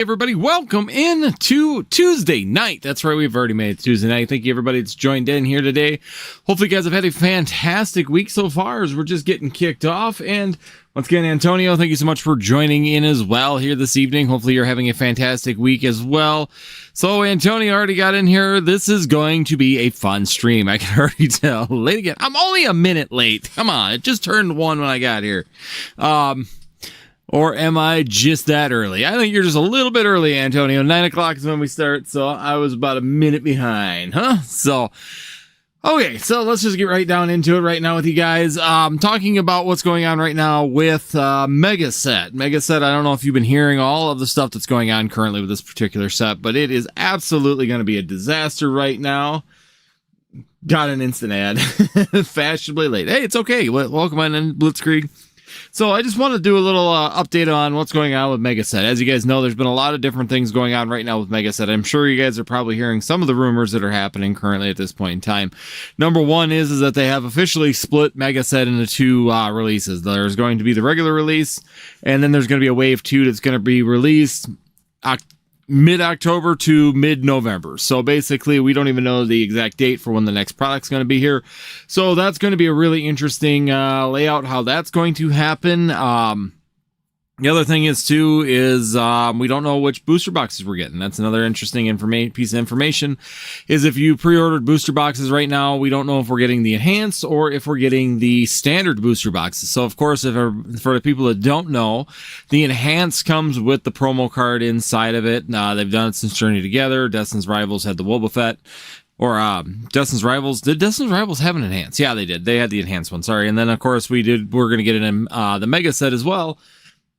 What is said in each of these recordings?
Everybody, welcome in to Tuesday night. That's right, we've already made it Tuesday night. Thank you everybody that's joined in here today. Hopefully you guys have had a fantastic week so far as we're just getting kicked off. And once again, Antonio, thank you so much for joining in as well here this evening. Hopefully you're having a fantastic week as well. So Antonio already got in here. This is going to be a fun stream. I can already tell. Late again. I'm only a minute late. Come on, it just turned 1 when I got here. Or am I just that early? I think you're just a little bit early, Antonio. 9 o'clock is when we start, so I was about a minute behind, huh? So, okay, so let's just get right down into it right now with you guys. Talking about what's going on right now with Mega Set. Mega Set, I don't know if you've been hearing all of the stuff that's going on currently with this particular set, but it is absolutely going to be a disaster right now. Got an instant ad. Fashionably late. Hey, it's okay. Welcome on in, Blitzkrieg. So I just want to do a little update on what's going on with Mega Set. As you guys know, there's been a lot of different things going on right now with Mega Set. I'm sure you guys are probably hearing some of the rumors that are happening currently at this point in time. Number one is that they have officially split Mega Set into two releases. There's going to be the regular release, and then there's going to be a Wave 2 that's going to be released mid-October to mid-November. So basically, we don't even know the exact date for when the next product's going to be here. So that's going to be a really interesting layout, how that's going to happen. The other thing is, too, is we don't know which booster boxes we're getting. That's another interesting piece of information, is if you pre-ordered booster boxes right now, we don't know if we're getting the enhanced or if we're getting the standard booster boxes. So, of course, for the people that don't know, the enhanced comes with the promo card inside of it. They've done it since Journey Together. Destin's Rivals had the Wobbuffet. Or Destin's Rivals. Did Destin's Rivals have an enhanced? Yeah, they did. They had the enhanced one, sorry. And then, of course, we're going to get it in the Mega Set as well.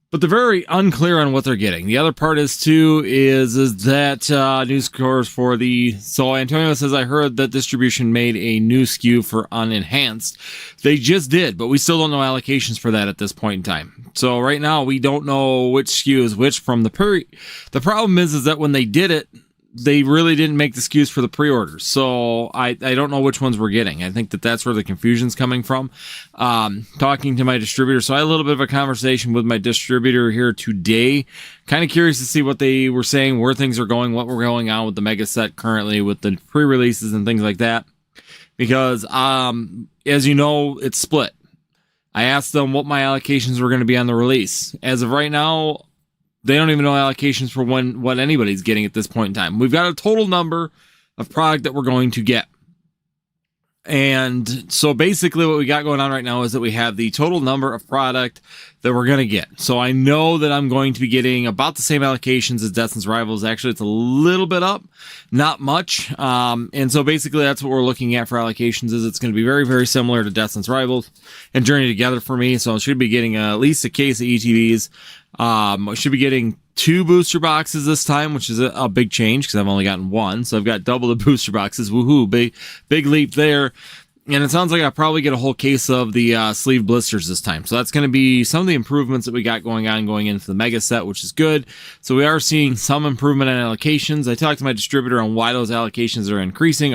But they're very unclear on what they're getting. The other part is, too, is that news scores for the... So Antonio says, I heard that distribution made a new SKU for unenhanced. They just did, but we still don't know allocations for that at this point in time. So right now, we don't know which SKU is which from the pre... The problem is that when they did it, they really didn't make the SKUs for the pre-orders. So I don't know which ones we're getting. I think that's where the confusion's coming from. Talking to my distributor. So I had a little bit of a conversation with my distributor here today. Kind of curious to see what they were saying, where things are going, what we're going on with the Mega Set currently with the pre-releases and things like that. Because, as you know, it's split. I asked them what my allocations were going to be on the release. As of right now, they don't even know allocations for what anybody's getting at this point in time. We've got a total number of product that we're going to get. And so basically what we got going on right now is that we have the total number of product that we're going to get. So I know that I'm going to be getting about the same allocations as Destin's Rivals. Actually, it's a little bit up, not much. And so basically that's what we're looking at for allocations, is it's going to be very, very similar to Destin's Rivals and Journey Together for me. So I should be getting at least a case of ETBs. I should be getting 2 booster boxes this time, which is a big change because I've only gotten 1. So I've got double the booster boxes. Woohoo, big leap there. And it sounds like I'll probably get a whole case of the sleeve blisters this time. So that's going to be some of the improvements that we got going into the Mega Set, which is good. So we are seeing some improvement in allocations. I talked to my distributor on why those allocations are increasing.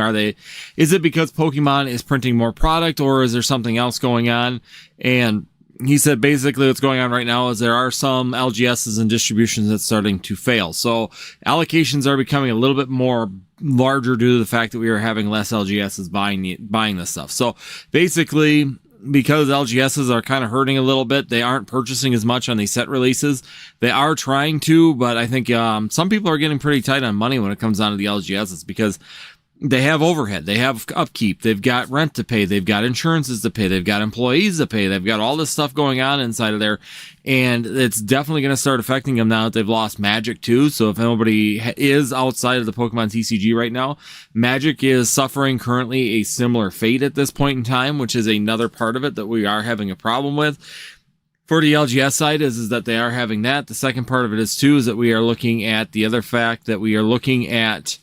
Is it because Pokemon is printing more product, or is there something else going on? And he said basically what's going on right now is there are some LGSs and distributions that's starting to fail. So allocations are becoming a little bit more larger due to the fact that we are having less LGSs buying this stuff. So basically, because LGSs are kind of hurting a little bit, they aren't purchasing as much on these set releases. They are trying to, but I think some people are getting pretty tight on money when it comes down to the LGSs, because they have overhead, they have upkeep, they've got rent to pay, they've got insurances to pay, they've got employees to pay, they've got all this stuff going on inside of there, and it's definitely going to start affecting them now that they've lost Magic too. So if anybody is outside of the Pokemon TCG right now, Magic is suffering currently a similar fate at this point in time, which is another part of it that we are having a problem with. For the LGS side is that they are having that. The second part of it is that we are looking at the other fact that we are looking at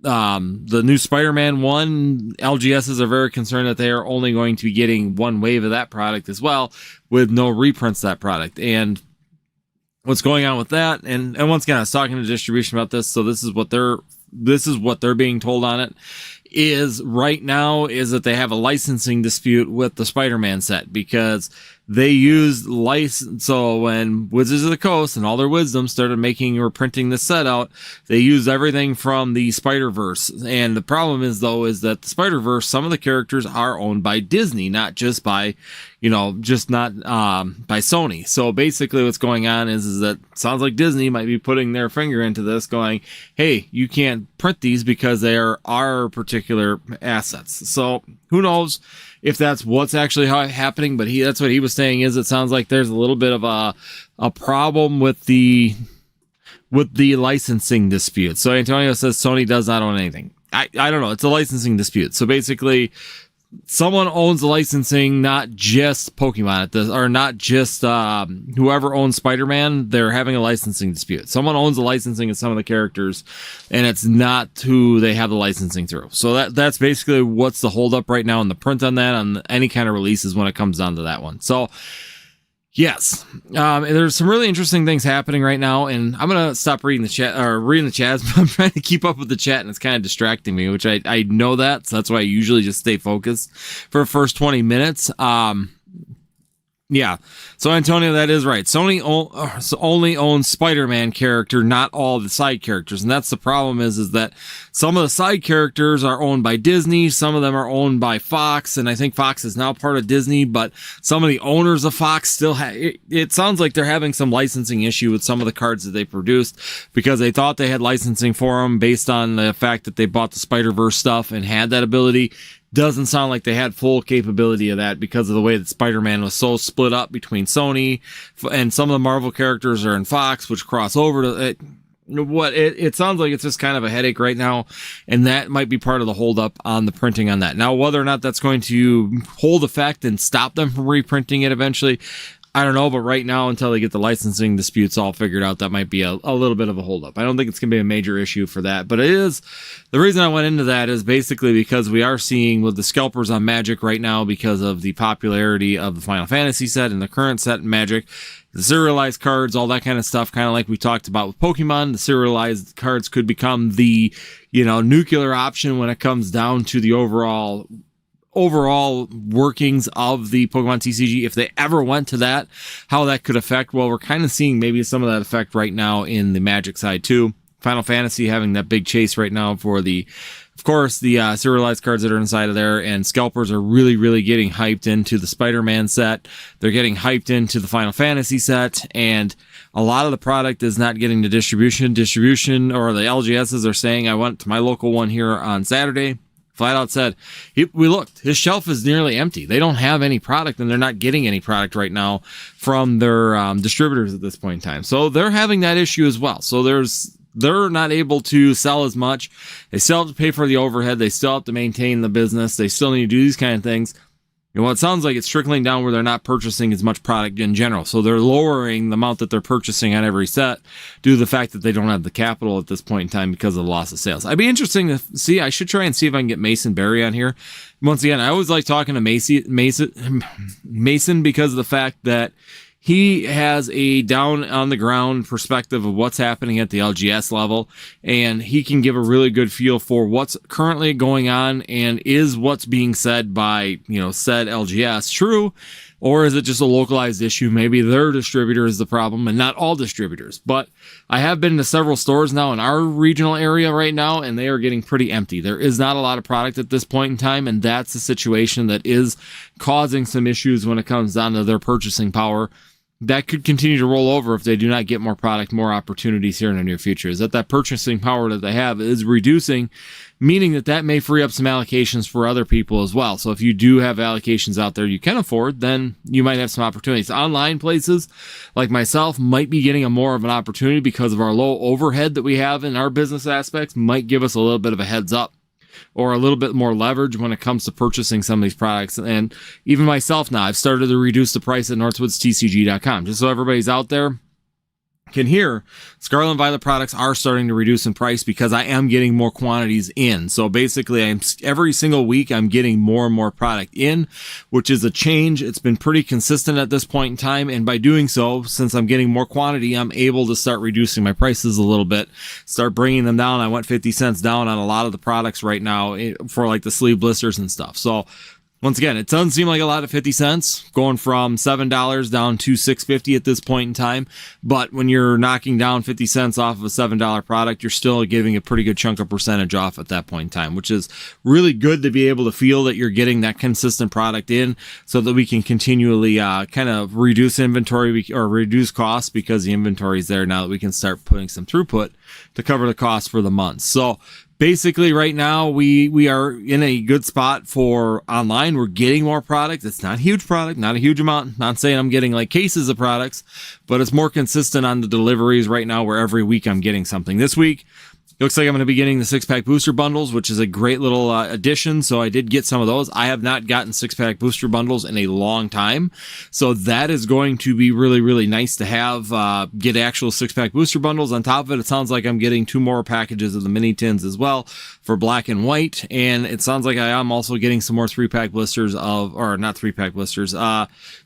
the new Spider-Man 1. LGSs are very concerned that they are only going to be getting one wave of that product as well, with no reprints of that product. And what's going on with that, and once again, I was talking to distribution about this, so this is what they're being told on it, is right now is that they have a licensing dispute with the Spider-Man set, because they used license. So when Wizards of the Coast and all their wisdom started making or printing this set out, they used everything from the Spider-Verse. And the problem is, though, is that the Spider-Verse, some of the characters are owned by Disney, not just by, just not by Sony. So basically what's going on is that it sounds like Disney might be putting their finger into this, going, hey, you can't print these because they are our particular assets. So who knows if that's what's actually happening, but that's what he was saying. Is it sounds like there's a little bit of a problem with the licensing dispute. So Antonio says Sony does not own anything. I don't know. It's a licensing dispute. So basically, someone owns the licensing, not just Pokemon at this, or not just whoever owns Spider-Man. They're having a licensing dispute. Someone owns the licensing of some of the characters, and it's not who they have the licensing through. So that's basically what's the holdup right now in the print on that, on any kind of releases when it comes down to that one. So yes, there's some really interesting things happening right now, and I'm gonna stop reading the chat but I'm trying to keep up with the chat, and it's kind of distracting me, which I know that, so that's why I usually just stay focused for the first 20 minutes. Yeah, so Antonio, that is right. Sony only owns Spider-Man character, not all the side characters, and that's the problem. Is that some of the side characters are owned by Disney, some of them are owned by Fox, and I think Fox is now part of Disney. But some of the owners of Fox still it sounds like they're having some licensing issue with some of the cards that they produced, because they thought they had licensing for them based on the fact that they bought the Spider-Verse stuff and had that ability. Doesn't sound like they had full capability of that because of the way that Spider-Man was so split up between Sony, and some of the Marvel characters are in Fox, which cross over to it. It sounds like it's just kind of a headache right now, and that might be part of the holdup on the printing on that. Now, whether or not that's going to hold effect and stop them from reprinting it eventually, I don't know, but right now, until they get the licensing disputes all figured out, that might be a little bit of a holdup. I don't think it's going to be a major issue for that, but it is. The reason I went into that is basically because we are seeing with the scalpers on Magic right now, because of the popularity of the Final Fantasy set and the current set in Magic, the serialized cards, all that kind of stuff, kind of like we talked about with Pokemon. The serialized cards could become the, nuclear option when it comes down to the overall workings of the Pokemon TCG. If they ever went to that, how that could affect, well, we're kind of seeing maybe some of that effect right now in the Magic side too. Final Fantasy having that big chase right now for the serialized cards that are inside of there, and scalpers are really, really getting hyped into the Spider-Man set. They're getting hyped into the Final Fantasy set, and a lot of the product is not getting the distribution, or the LGSs are saying, I went to my local one here on Saturday, flat out said, we looked, his shelf is nearly empty. They don't have any product, and they're not getting any product right now from their distributors at this point in time. So they're having that issue as well. So they're not able to sell as much. They still have to pay for the overhead. They still have to maintain the business. They still need to do these kind of things. And what it sounds like, it's trickling down where they're not purchasing as much product in general. So they're lowering the amount that they're purchasing on every set due to the fact that they don't have the capital at this point in time because of the loss of sales. I'd be interesting to see. I should try and see if I can get Mason Berry on here. Once again, I always like talking to Mason because of the fact that he has a down on the ground perspective of what's happening at the LGS level, and he can give a really good feel for what's currently going on, and is what's being said by, said LGS true, or is it just a localized issue? Maybe their distributor is the problem and not all distributors. But I have been to several stores now in our regional area right now, and they are getting pretty empty. There is not a lot of product at this point in time, and that's a situation that is causing some issues when it comes down to their purchasing power. That could continue to roll over if they do not get more product, more opportunities here in the near future. Is that purchasing power that they have is reducing, meaning that may free up some allocations for other people as well. So if you do have allocations out there you can afford, then you might have some opportunities. Online places like myself might be getting more of an opportunity because of our low overhead that we have in our business aspects, might give us a little bit of a heads up, or a little bit more leverage when it comes to purchasing some of these products. And even myself now, I've started to reduce the price at NorthwoodsTCG.com, just so everybody's out there can hear. Scarlet and Violet products are starting to reduce in price because I am getting more quantities in. So basically, every single week I'm getting more and more product in, which is a change. It's been pretty consistent at this point in time, and by doing so, since I'm getting more quantity, I'm able to start reducing my prices a little bit, start bringing them down. I went 50 cents down on a lot of the products right now for like the sleeve blisters and stuff. So Once again, it doesn't seem like a lot of 50 cents, going from $7 down to $6.50 at this point in time. But when you're knocking down 50 cents off of a $7 product, you're still giving a pretty good chunk of percentage off at that point in time, which is really good to be able to feel that you're getting that consistent product in so that we can continually kind of reduce inventory or reduce costs, because the inventory is there now that we can start putting some throughput to cover the cost for the month. So basically, right now, we are in a good spot for online. We're getting more product. It's not a huge product, not a huge amount. Not saying I'm getting like cases of products, but it's more consistent on the deliveries right now, where every week I'm getting something. This week, it looks like I'm going to be getting the 6-pack booster bundles, which is a great little addition. So I did get some of those. I have not gotten 6-pack booster bundles in a long time. So that is going to be really, really nice to have, get actual 6-pack booster bundles. On top of it, it sounds like I'm getting 2 more packages of the mini tins as well for black and white. And it sounds like I am also getting some more 3-pack blisters of, or not 3-pack blisters,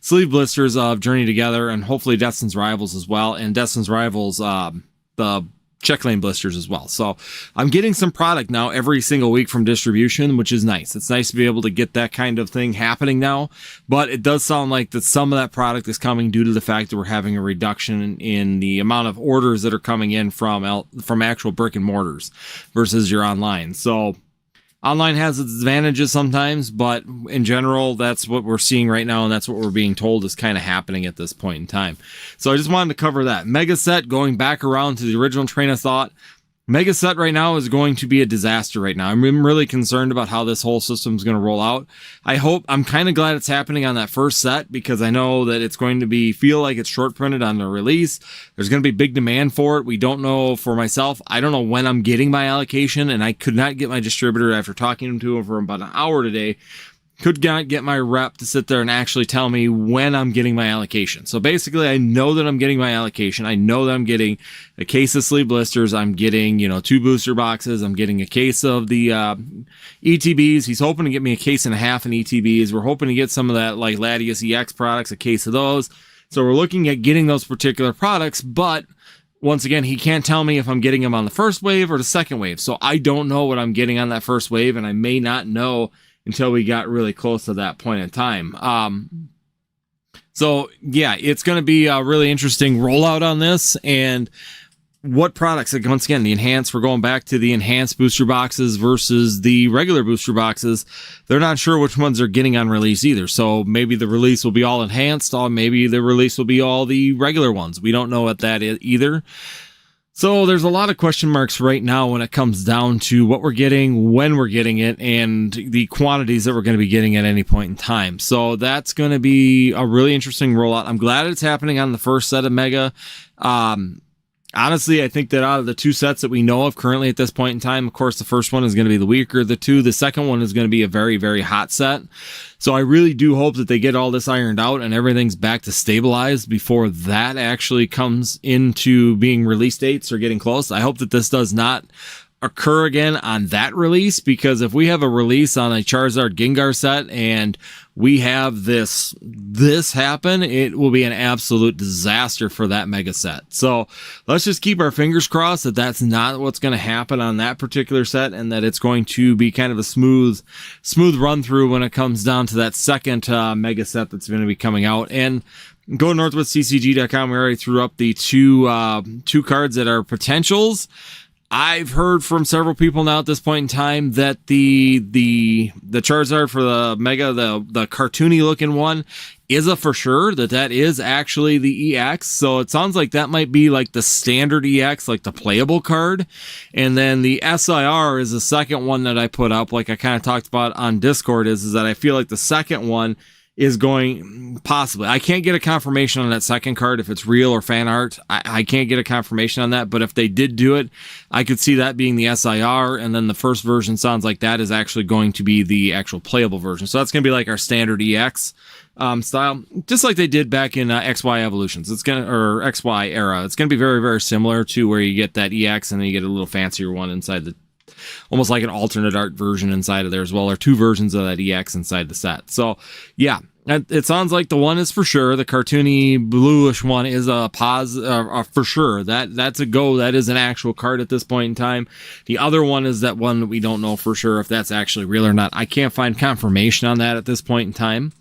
sleeve blisters of Journey Together, and hopefully Destin's Rivals as well. And Destin's Rivals, the check lane blisters as well. So I'm getting some product now every single week from distribution, which is nice. It's nice to be able to get that kind of thing happening now, but it does sound like that some of that product is coming due to the fact that we're having a reduction in the amount of orders that are coming in from actual brick and mortars versus your online. So online has its advantages sometimes, but in general, that's what we're seeing right now, and that's what we're being told is kind of happening at this point in time. So I just wanted to cover that. Mega Set, going back around to the original train of thought, Mega Set right now is going to be a disaster right now. I'm really concerned about how this whole system is going to roll out. I'm kind of glad it's happening on that first set, because I know that it's going to feel like it's short printed on the release. There's going to be big demand for it. We don't know for myself. I don't know when I'm getting my allocation, and I could not get my distributor after talking to him for about an hour today. Could not get my rep to sit there and actually tell me when I'm getting my allocation. So basically, I know that I'm getting my allocation. I know that I'm getting a case of sleeve blisters. I'm getting, 2 booster boxes. I'm getting a case of the ETBs. He's hoping to get me a case and a half in ETBs. We're hoping to get some of that like Latius EX products, a case of those. So we're looking at getting those particular products, but once again, he can't tell me if I'm getting them on the first wave or the second wave. So I don't know what I'm getting on that first wave, and I may not know until we got really close to that point in time. So yeah, it's going to be a really interesting rollout on this, and what products, like, once again, the enhanced, we're going back to the enhanced booster boxes versus the regular booster boxes. They're not sure which ones they're getting on release either. So maybe the release will be all enhanced, or maybe the release will be all the regular ones. We don't know what that is either. So there's a lot of question marks right now when it comes down to what we're getting, when we're getting it, and the quantities that we're going to be getting at any point in time. So that's going to be a really interesting rollout. I'm glad it's happening on the first set of Mega. Honestly, I think that out of the 2 sets that we know of currently at this point in time, of course, the first one is going to be the weaker of the 2. The second one is going to be a very, very hot set. So I really do hope that they get all this ironed out and everything's back to stabilized before that actually comes into being release dates or getting close. I hope that this does not occur again on that release, because if we have a release on a Charizard Gengar set and we have this happen, it will be an absolute disaster for that Mega Set. So let's just keep our fingers crossed that that's not what's going to happen on that particular set, and that it's going to be kind of a smooth run through when it comes down to that second Mega Set that's going to be coming out. And go to NorthwoodsCCG.com. We already threw up the two cards that are potentials. I've heard from several people now at this point in time that the Charizard for the Mega, the cartoony looking one, is a for sure, that is actually the EX. So it sounds like that might be like the standard EX, like the playable card. And then the SIR is the second one that I put up, like I kind of talked about on Discord, is that I feel like the second one is going, possibly, I can't get a confirmation on that second card if it's real or fan art. I can't get a confirmation on that, but if they did do it, I could see that being the SIR, and then the first version sounds like that is actually going to be the actual playable version. So that's going to be like our standard EX style, just like they did back in XY Evolutions. It's gonna, or XY era. It's going to be very, very similar to where you get that EX and then you get a little fancier one inside the, almost like an alternate art version inside of there as well, or 2 versions of that EX inside the set. So yeah, It sounds like the one is for sure. The cartoony bluish one is a for sure. That's a go. That is an actual card at this point in time. The other one is that one that we don't know for sure if that's actually real or not. I can't find confirmation on that at this point in time,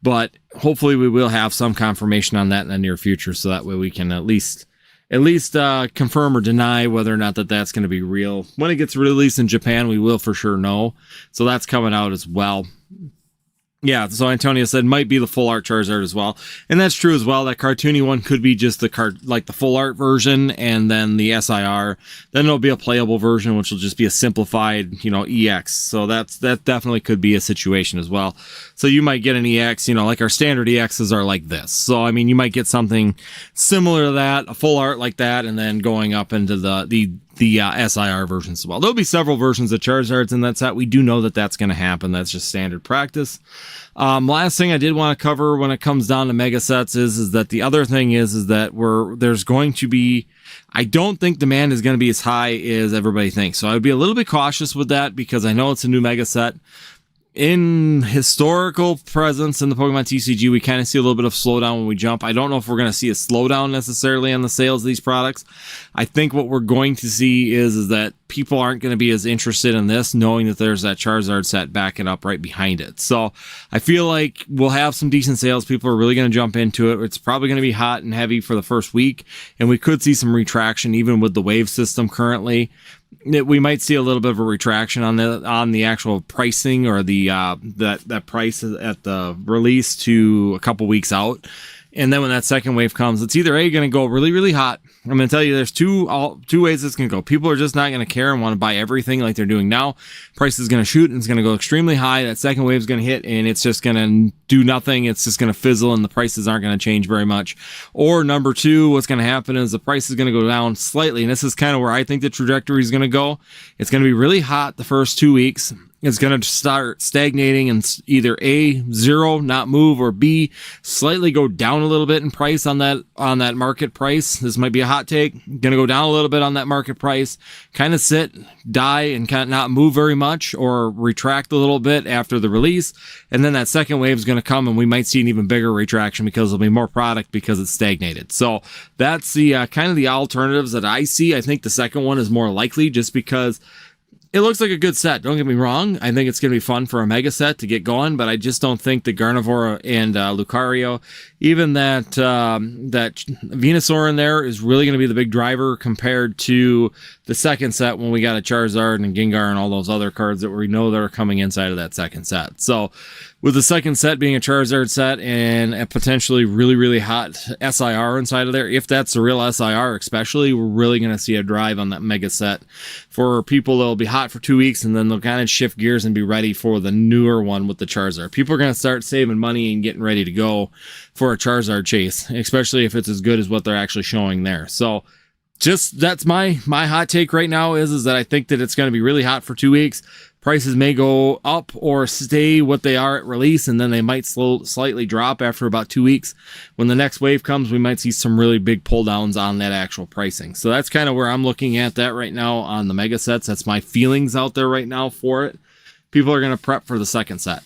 but hopefully we will have some confirmation on that in the near future, so that way we can at least confirm or deny whether or not that's going to be real. When it gets released in Japan, we will for sure know. So that's coming out as well. Yeah, so Antonio said might be the full art Charizard as well. And that's true as well. That cartoony one could be just the card, like the full art version, and then the SIR. Then there'll be a playable version, which will just be a simplified, EX. So that definitely could be a situation as well. So you might get an EX, like our standard EXs are like this. So, I mean, you might get something similar to that, a full art like that, and then going up into the SIR versions as well. There'll be several versions of Charizards in that set. We do know that that's going to happen. That's just standard practice. Last thing I did want to cover when it comes down to mega sets is that the other thing is that there's going to be, I don't think demand is going to be as high as everybody thinks. So I would be a little bit cautious with that because I know it's a new mega set. In historical presence in the Pokemon TCG, we kind of see a little bit of slowdown when we jump. I don't know if we're going to see a slowdown necessarily on the sales of these products. I think what we're going to see is that people aren't going to be as interested in this, knowing that there's that Charizard set backing up right behind it. So I feel like we'll have some decent sales. People are really going to jump into it. It's probably going to be hot and heavy for the first week, and we could see some retraction even with the wave system currently. We might see a little bit of a retraction on the actual pricing or the that price at the release to a couple weeks out. And then when that second wave comes, it's either going to go really, really hot. I'm going to tell you there's two ways it's going to go. People are just not going to care and want to buy everything like they're doing now. Price is going to shoot and it's going to go extremely high. That second wave is going to hit and it's just going to do nothing. It's just going to fizzle and the prices aren't going to change very much. Or number two, what's going to happen is the price is going to go down slightly. And this is kind of where I think the trajectory is going to go. It's going to be really hot the first 2 weeks. It's going to start stagnating and either A, zero, not move, or B, slightly go down a little bit in price on that market price. This might be a hot take. Going to go down a little bit on that market price, kind of sit, die, and kind of not move very much or retract a little bit after the release. And then that second wave is going to come and we might see an even bigger retraction because there'll be more product because it's stagnated. So that's the kind of the alternatives that I see. I think the second one is more likely just because it looks like a good set. Don't get me wrong. I think it's going to be fun for a mega set to get going, but I just don't think the Gardevoir and Lucario, even that Venusaur in there is really going to be the big driver compared to the second set when we got a Charizard and Gengar and all those other cards that we know that are coming inside of that second set. So with the second set being a Charizard set and a potentially really, really hot SIR inside of there, if that's the real SIR especially, we're really going to see a drive on that mega set. For people, that'll be hot for 2 weeks and then they'll kind of shift gears and be ready for the newer one with the Charizard. People are going to start saving money and getting ready to go for a Charizard chase, especially if it's as good as what they're actually showing there. So just that's my hot take right now is that I think that it's going to be really hot for 2 weeks. Prices may go up or stay what they are at release, and then they might slightly drop after about 2 weeks. When the next wave comes, we might see some really big pull downs on that actual pricing. So that's kind of where I'm looking at that right now on the mega sets. That's my feelings out there right now for it. People are going to prep for the second set.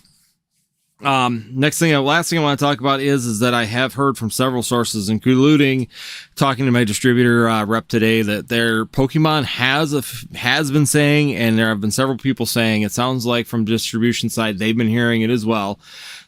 Last thing I want to talk about is that I have heard from several sources, including talking to my distributor rep today, that their Pokemon has been saying, and there have been several people saying, it sounds like from distribution side, they've been hearing it as well,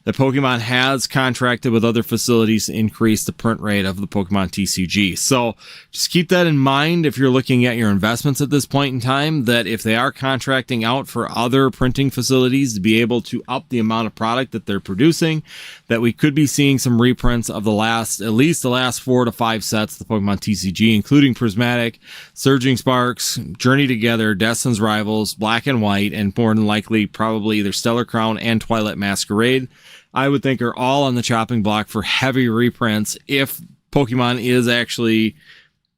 that Pokemon has contracted with other facilities to increase the print rate of the Pokemon TCG. So just keep that in mind if you're looking at your investments at this point in time, that if they are contracting out for other printing facilities to be able to up the amount of product that they're producing, that we could be seeing some reprints of at least the last 4 to 5 sets of the Pokemon TCG, including Prismatic, Surging Sparks, Journey Together, Destin's Rivals, Black and White, and more than likely probably either Stellar Crown and Twilight Masquerade. I would think are all on the chopping block for heavy reprints if Pokemon is actually,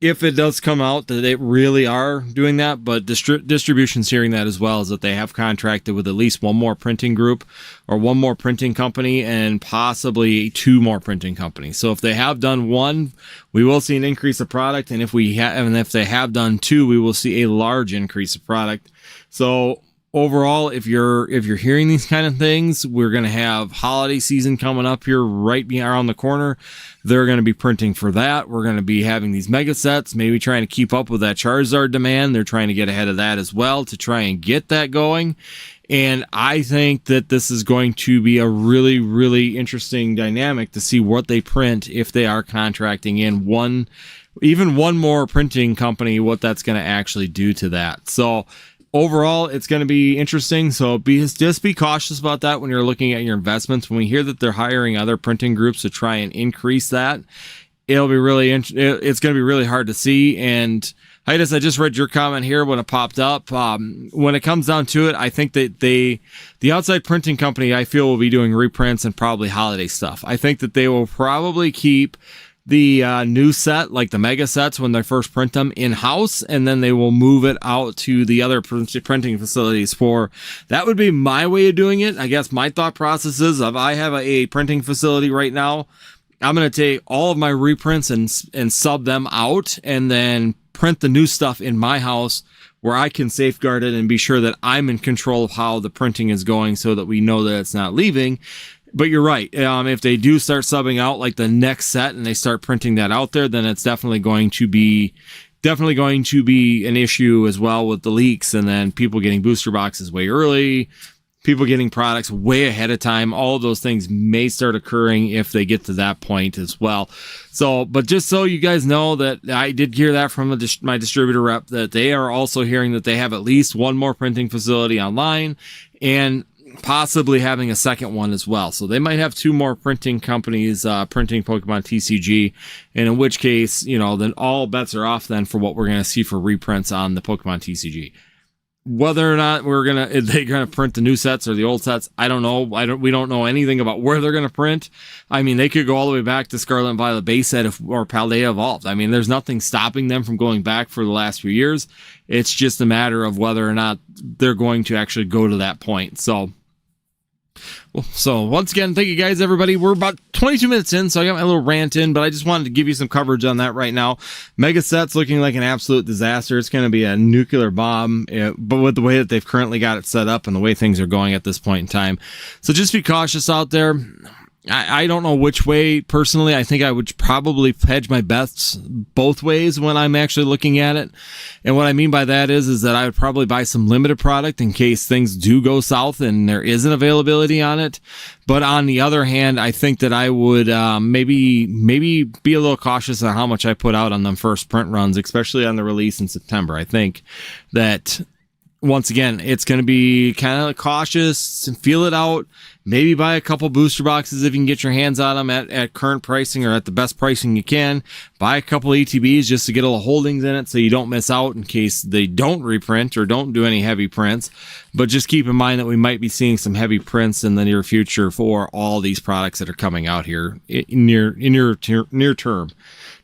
if it does come out that they really are doing that. But distribution's hearing that as well, is that they have contracted with at least one more printing group or one more printing company and possibly 2 more printing companies. So if they have done 1, we will see an increase of product, and if they have done 2, we will see a large increase of product. So overall, if you're hearing these kind of things, we're going to have holiday season coming up here right around the corner. They're going to be printing for that. We're going to be having these mega sets, maybe trying to keep up with that Charizard demand. They're trying to get ahead of that as well to try and get that going. And I think that this is going to be a really, really interesting dynamic to see what they print if they are contracting in even one more printing company, what that's going to actually do to that. So overall, it's going to be interesting. So just be cautious about that when you're looking at your investments. When we hear that they're hiring other printing groups to try and increase that, it's going to be really hard to see. And Heidi's, I just read your comment here when it popped up. When it comes down to it, I think that the outside printing company, I feel, will be doing reprints and probably holiday stuff. I think that they will probably keep the new set, like the mega sets, when they first print them in-house, and then they will move it out to the other printing facilities that would be my way of doing it. I guess my thought process is, if I have a printing facility right now, I'm going to take all of my reprints and sub them out, and then print the new stuff in my house where I can safeguard it and be sure that I'm in control of how the printing is going so that we know that it's not leaving. But you're right. If they do start subbing out like the next set and they start printing that out there, then it's definitely going to be an issue as well with the leaks, and then people getting booster boxes way early, people getting products way ahead of time. All of those things may start occurring if they get to that point as well. So, but just so you guys know, that I did hear that from my distributor rep, that they are also hearing that they have at least one more printing facility online and possibly having a second one as well. So they might have two more printing companies printing Pokemon TCG, and in which case, then all bets are off then for what we're going to see for reprints on the Pokemon TCG. Whether or not they're gonna print the new sets or the old sets, I don't know. We don't know anything about where they're gonna print. I mean, they could go all the way back to Scarlet and Violet base set or Paldea Evolved. I mean, there's nothing stopping them from going back for the last few years. It's just a matter of whether or not they're going to actually go to that point. So once again, thank you guys, everybody. We're about 22 minutes in, so I got my little rant in, but I just wanted to give you some coverage on that right now. Mega Set's looking like an absolute disaster. It's going to be a nuclear bomb, but with the way that they've currently got it set up and the way things are going at this point in time. So just be cautious out there. I don't know which way, personally. I think I would probably hedge my bets both ways when I'm actually looking at it. And what I mean by that is that I would probably buy some limited product in case things do go south and there isn't availability on it. But on the other hand, I think that I would maybe be a little cautious on how much I put out on them first print runs, especially on the release in September. I think that, once again, it's going to be kind of cautious and feel it out. Maybe buy a couple booster boxes if you can get your hands on them at current pricing or at the best pricing you can. Buy a couple ETBs just to get a little holdings in it so you don't miss out in case they don't reprint or don't do any heavy prints. But just keep in mind that we might be seeing some heavy prints in the near future for all these products that are coming out here in near term.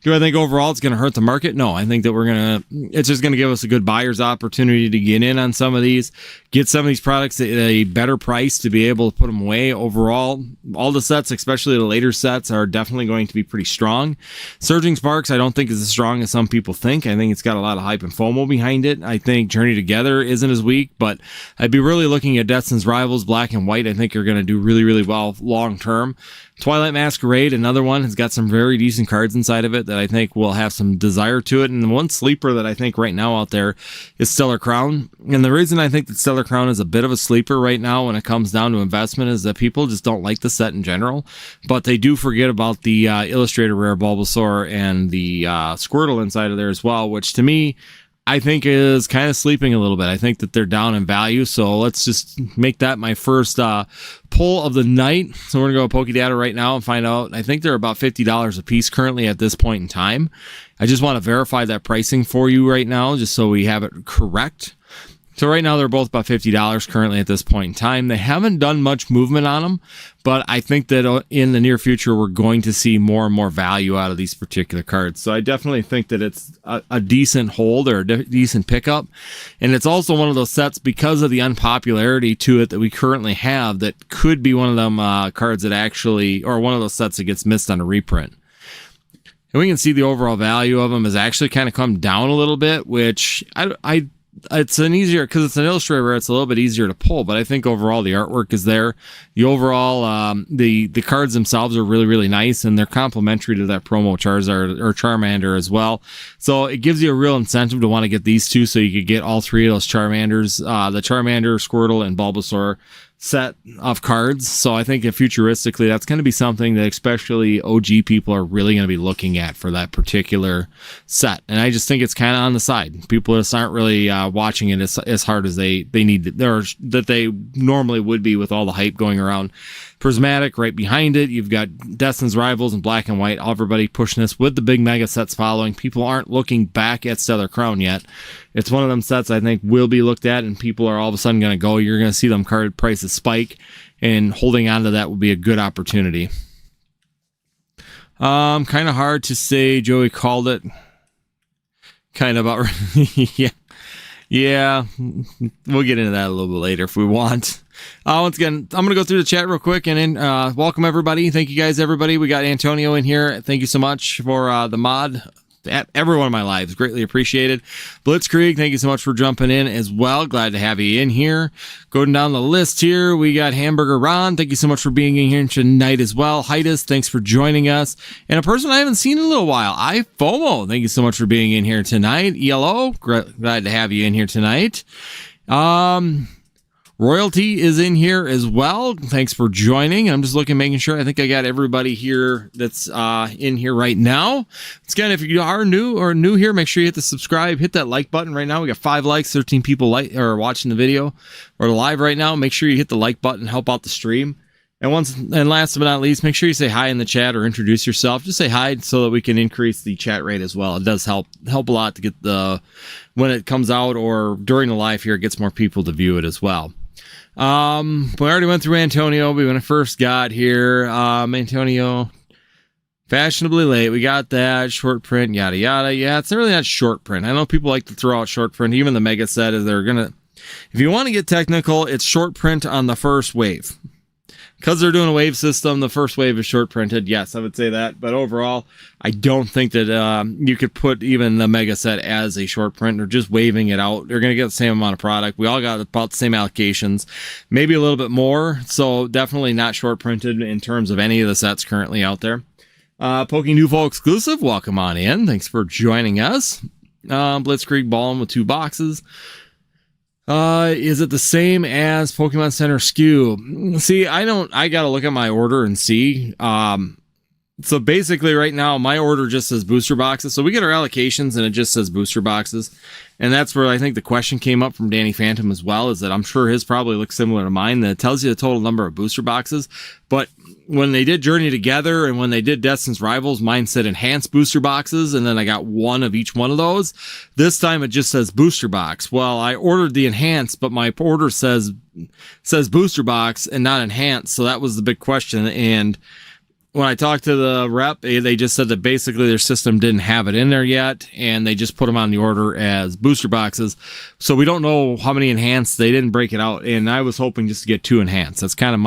Do I think overall it's going to hurt the market? No, I think that it's just going to give us a good buyer's opportunity to get in on some of these, get some of these products at a better price to be able to put them away. Overall, all the sets, especially the later sets, are definitely going to be pretty strong. Surging Sparks, I don't think is as strong as some people think. I think it's got a lot of hype and FOMO behind it. I think Journey Together isn't as weak, but I'd be really looking at Destin's Rivals, Black and White. I think are going to do really, really well long term. Twilight Masquerade, another one, has got some very decent cards inside of it that I think will have some desire to it. And the one sleeper that I think right now out there is Stellar Crown. And the reason I think that Stellar Crown is a bit of a sleeper right now when it comes down to investment is that people just don't like the set in general, but they do forget about the Illustrator Rare Bulbasaur and the Squirtle inside of there as well, which to me, I think is kind of sleeping a little bit. I think that they're down in value. So let's just make that my first pull of the night. So we're going to go PokeData right now and find out. I think they're about $50 a piece currently at this point in time. I just want to verify that pricing for you right now, just so we have it correct. So right now they're both about $50 currently at this point in time. They haven't done much movement on them, but I think that in the near future we're going to see more and more value out of these particular cards. So I definitely think that it's a decent hold or a decent pickup. And it's also one of those sets, because of the unpopularity to it that we currently have, that could be one of them cards that actually, or one of those sets that gets missed on a reprint. And we can see the overall value of them has actually kind of come down a little bit, which I it's an easier, because it's an illustrator, it's a little bit easier to pull, but I think overall the artwork is there. The overall, the cards themselves are really, really nice, and they're complementary to that promo Charizard or Charmander as well. So it gives you a real incentive to want to get these two, so you could get all three of those Charmanders, the Charmander, Squirtle, and Bulbasaur set of cards. So I think that futuristically, that's going to be something that especially OG people are really going to be looking at for that particular set. And I just think it's kind of on the side. People just aren't really watching it as hard as they need to, or that they normally would be with all the hype going around. Prismatic right behind it. You've got Destin's Rivals and Black and White. Everybody pushing this with the big mega sets following. People aren't looking back at Stellar Crown yet. It's one of them sets I think will be looked at, and people are all of a sudden going to go. You're going to see them card prices spike, and holding on to that will be a good opportunity. Kind of hard to say. Joey called it. Kind of about yeah. We'll get into that a little bit later if we want. Once again, I'm going to go through the chat real quick and then welcome everybody. Thank you guys, everybody. We got Antonio in here. Thank you so much for the mod. Everyone in my lives, greatly appreciated. Blitzkrieg, thank you so much for jumping in as well. Glad to have you in here. Going down the list here, we got Hamburger Ron. Thank you so much for being in here tonight as well. Hitus, thanks for joining us. And a person I haven't seen in a little while, FOMO, thank you so much for being in here tonight. ELO, glad to have you in here tonight. Royalty is in here as well. Thanks for joining. I'm just looking, making sure. I think I got everybody here that's in here right now. Again, if you are new here, make sure you hit the subscribe, hit that like button right now. We got 5 likes, 13 people watching the video or live right now. Make sure you hit the like button, help out the stream. And last but not least, make sure you say hi in the chat or introduce yourself. Just say hi so that we can increase the chat rate as well. It does help a lot to get when it comes out or during the live here, it gets more people to view it as well. We already went through Antonio when I first got here. Antonio, fashionably late. We got that short print, yada yada. Yeah, it's really not short print. I know people like to throw out short print. Even the mega set is if you want to get technical, it's short print on the first wave. Because they're doing a wave system, the first wave is short printed. Yes, I would say that. But overall, I don't think that you could put even the mega set as a short print or just waving it out. You're going to get the same amount of product. We all got about the same allocations, maybe a little bit more. So definitely not short printed in terms of any of the sets currently out there. Pokénewfo exclusive, welcome on in. Thanks for joining us. Blitzkrieg balling with 2 boxes. Is it the same as Pokemon Center SKU? See, I gotta look at my order and see. So basically right now my order just says booster boxes. So we get our allocations and it just says booster boxes. And that's where I think the question came up from Danny Phantom as well, is that I'm sure his probably looks similar to mine, that it tells you the total number of booster boxes. But when they did Journey Together and when they did Destin's Rivals, mine said enhanced booster boxes, and then I got 1 of each one of those. This time it just says booster box. Well, I ordered the enhanced, but my order says booster box and not enhanced, so that was the big question. And when I talked to the rep, they just said that basically their system didn't have it in there yet, and they just put them on the order as booster boxes. So we don't know how many enhanced. They didn't break it out, and I was hoping just to get 2 enhanced. That's kind of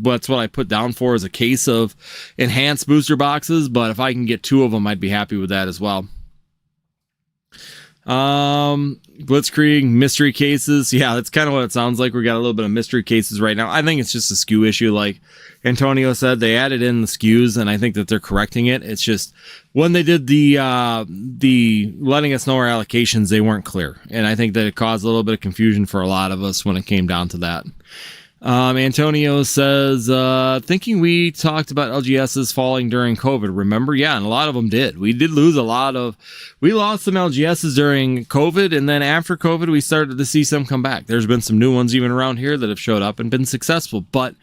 that's what I put down for, is a case of enhanced booster boxes, but if I can get 2 of them, I'd be happy with that as well. Blitzkrieg mystery cases. Yeah, that's kind of what it sounds like. We got a little bit of mystery cases right now. I think it's just a SKU issue. Like Antonio said, they added in the SKUs, and I think that they're correcting it. It's just when they did the letting us know our allocations, they weren't clear. And I think that it caused a little bit of confusion for a lot of us when it came down to that. Antonio says, thinking we talked about LGSs falling during COVID. Remember? Yeah, and a lot of them did. We lost some LGSs during COVID, and then after COVID, we started to see some come back. There's been some new ones even around here that have showed up and been successful, but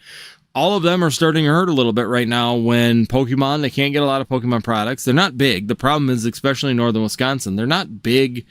all of them are starting to hurt a little bit right now when Pokemon, they can't get a lot of Pokemon products. They're not big. The problem is, especially in northern Wisconsin, they're not big,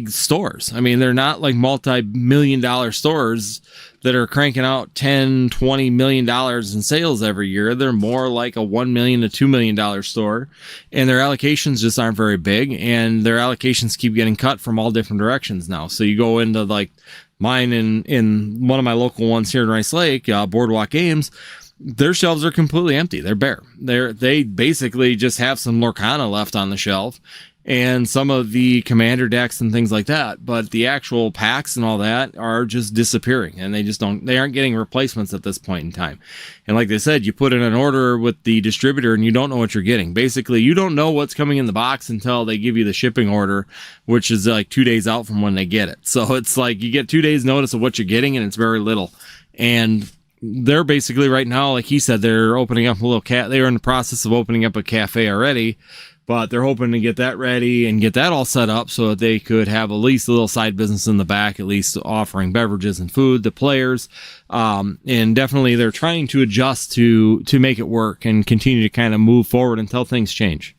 stores. I mean, they're not like multi-million-dollar stores that are cranking out $10-20 million in sales every year. They're more like a $1 million to $2 million store, and their allocations just aren't very big, and their allocations keep getting cut from all different directions now. So you go into like mine in one of my local ones here in Rice Lake, Boardwalk Games, their shelves are completely empty. They're bare. They basically just have some Lorcana left on the shelf. and some of the commander decks and things like that. But the actual packs and all that are just disappearing, and they aren't getting replacements at this point in time. And like they said, you put in an order with the distributor and you don't know what you're getting. Basically, you don't know what's coming in the box until they give you the shipping order, which is like 2 days out from when they get it. So it's like you get 2 days notice of what you're getting, and it's very little. And they're basically right now, like he said, they're opening up a little they're in the process of opening up a cafe already, but they're hoping to get that ready and get that all set up so that they could have at least a little side business in the back, at least offering beverages and food to players. And definitely they're trying to adjust to make it work and continue to kind of move forward until things change.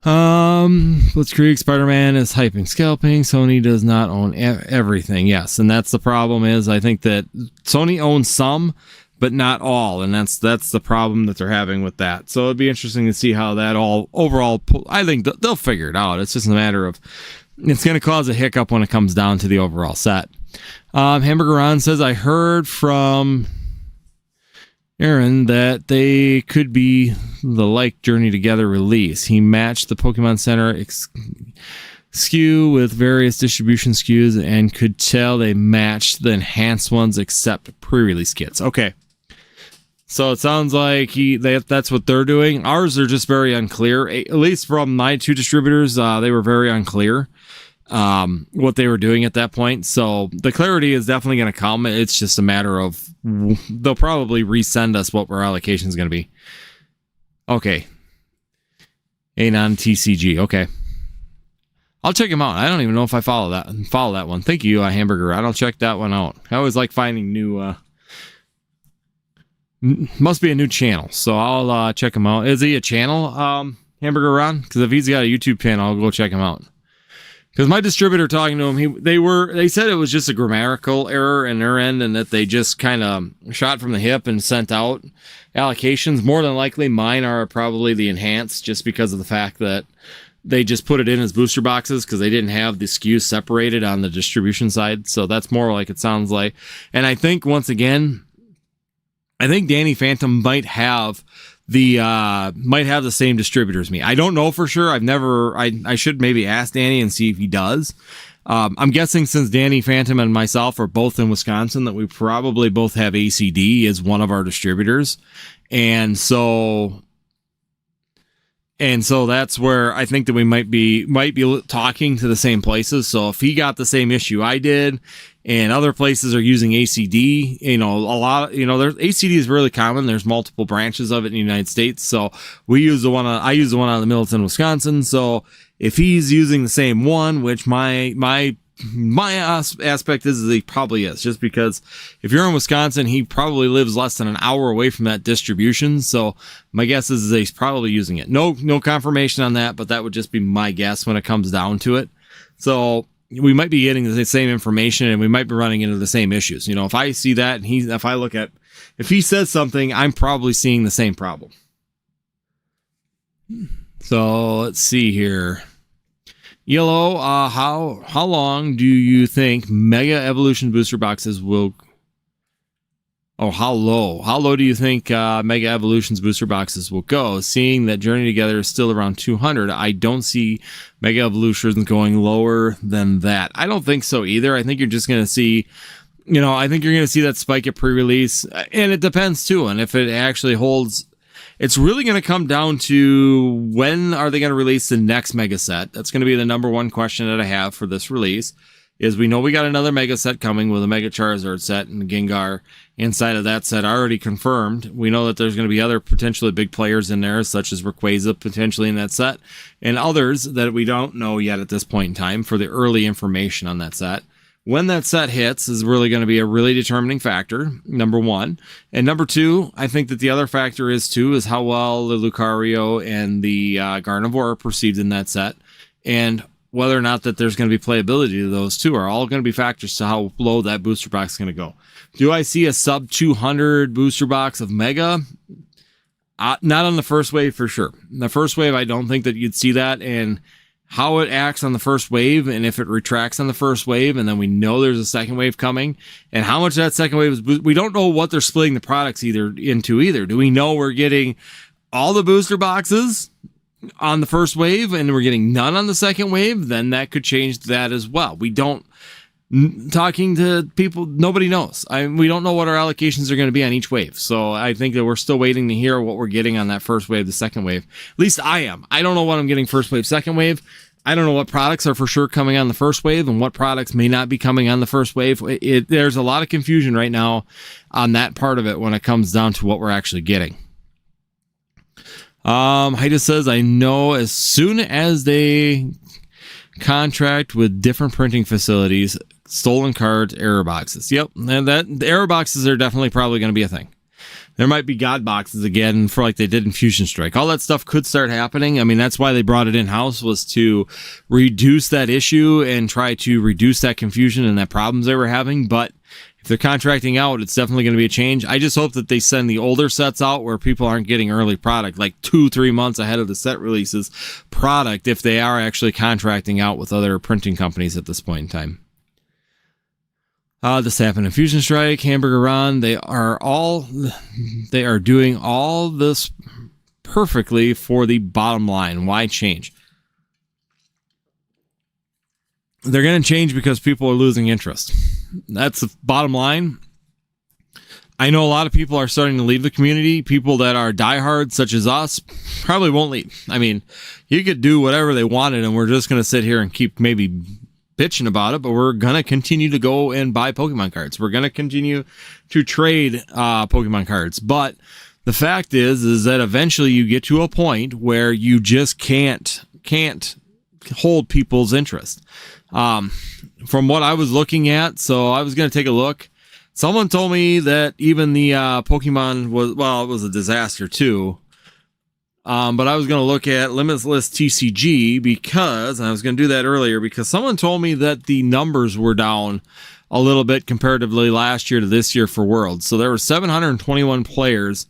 Blitzkrieg, Spider-Man is hyping scalping. Sony does not own everything. Yes, and that's the problem. Is I think that Sony owns some, but not all, and that's the problem that they're having with that. So it'd be interesting to see how that all overall. I think they'll figure it out. It's just a matter of it's going to cause a hiccup when it comes down to the overall set. Hamburger Ron says, I heard from Aaron that they could be the like Journey Together release. He matched the Pokemon Center SKU with various distribution SKUs and could tell they matched the enhanced ones except pre-release kits. Okay. So it sounds like that's what they're doing. Ours are just very unclear. At least from my two distributors, they were very unclear what they were doing at that point. So the clarity is definitely going to come. It's just a matter of they'll probably resend us what our allocation is going to be. Okay. Anon TCG. Okay. I'll check him out. I don't even know if I follow that one. Thank you, Hamburger. I'll check that one out. I always like finding new must be a new channel, so I'll check him out. Is he a channel, Hamburger Ron? Because if he's got a YouTube channel, I'll go check him out. Because my distributor talking to him, they said it was just a grammatical error in their end, and that they just kind of shot from the hip and sent out allocations. More than likely, mine are probably the enhanced, just because of the fact that they just put it in as booster boxes because they didn't have the SKUs separated on the distribution side. So that's more like it sounds like. And I think once again, Danny Phantom might have the same distributor as me. I don't know for sure. I should maybe ask Danny and see if he does. I'm guessing since Danny Phantom and myself are both in Wisconsin that we probably both have ACD as one of our distributors. And so that's where I think that we might be talking to the same places. So if he got the same issue I did, and other places are using ACD, there's ACD is really common. There's multiple branches of it in the United States. So I use the one out of Middleton, Wisconsin. So if he's using the same one, which my aspect is he probably is, just because if you're in Wisconsin, he probably lives less than an hour away from that distribution. So my guess is that he's probably using it. No confirmation on that, but that would just be my guess when it comes down to it. So we might be getting the same information, and we might be running into the same issues. If I see that, and if he says something, I'm probably seeing the same problem. So let's see here. Yellow, how long do you think Mega Evolution booster boxes will? Oh, how low do you think Mega Evolution's booster boxes will go? Seeing that Journey Together is still around 200, I don't see Mega Evolution going lower than that. I don't think so either. I think you're just going to see, I think you're going to see that spike at pre-release, and it depends too. And if it actually holds, it's really going to come down to when are they going to release the next Mega set? That's going to be the number one question that I have for this release. Is we know we got another Mega set coming with a Mega Charizard set and Gengar inside of that set already confirmed. We know that there's going to be other potentially big players in there, such as Rayquaza potentially in that set, and others that we don't know yet at this point in time for the early information on that set. When that set hits is really going to be a really determining factor, number one. And number two, I think that the other factor is how well the Lucario and the Gardevoir are perceived in that set. And whether or not that there's going to be playability to those two are all going to be factors to how low that booster box is going to go. Do I see a sub 200 booster box of Mega? Not on the first wave for sure. The first wave, I don't think that you'd see that, and how it acts on the first wave, and if it retracts on the first wave, and then we know there's a second wave coming, and how much that second wave is. We don't know what they're splitting the products into either. Do we know we're getting all the booster boxes? on the first wave and we're getting none on the second wave, then that could change that as well. We don't, talking to people, nobody knows. We don't know what our allocations are going to be on each wave. So I think that we're still waiting to hear what we're getting on that first wave, the second wave. At least I am. I don't know what I'm getting first wave, second wave. I don't know what products are for sure coming on the first wave and what products may not be coming on the first wave. There's a lot of confusion right now on that part of it when it comes down to what we're actually getting. Haida says, I know as soon as they contract with different printing facilities, stolen cards, error boxes. Yep, and the error boxes are definitely probably going to be a thing. There might be God boxes again for like they did in Fusion Strike. All that stuff could start happening. I mean, that's why they brought it in-house, was to reduce that issue and try to reduce that confusion and that problems they were having. But if they're contracting out, it's definitely going to be a change. I just hope that they send the older sets out where people aren't getting early product, like 2-3 months ahead of the set releases product, if they are actually contracting out with other printing companies at this point in time. This happened in Fusion Strike, Hamburger Run. They are doing all this perfectly for the bottom line. Why change? They're going to change because people are losing interest. That's the bottom line. I know a lot of people are starting to leave the community. People that are diehards, such as us, probably won't leave. I mean, you could do whatever they wanted, and we're just going to sit here and keep maybe bitching about it, but we're going to continue to go and buy Pokemon cards. We're going to continue to trade Pokemon cards. But the fact is that eventually you get to a point where you just can't hold people's interest. From what I was looking at, so I was going to take a look. Someone told me that even the Pokemon was, well, it was a disaster too. But I was going to look at Limitless TCG because, and I was going to do that earlier, because someone told me that the numbers were down a little bit comparatively last year to this year for Worlds. So there were 721 players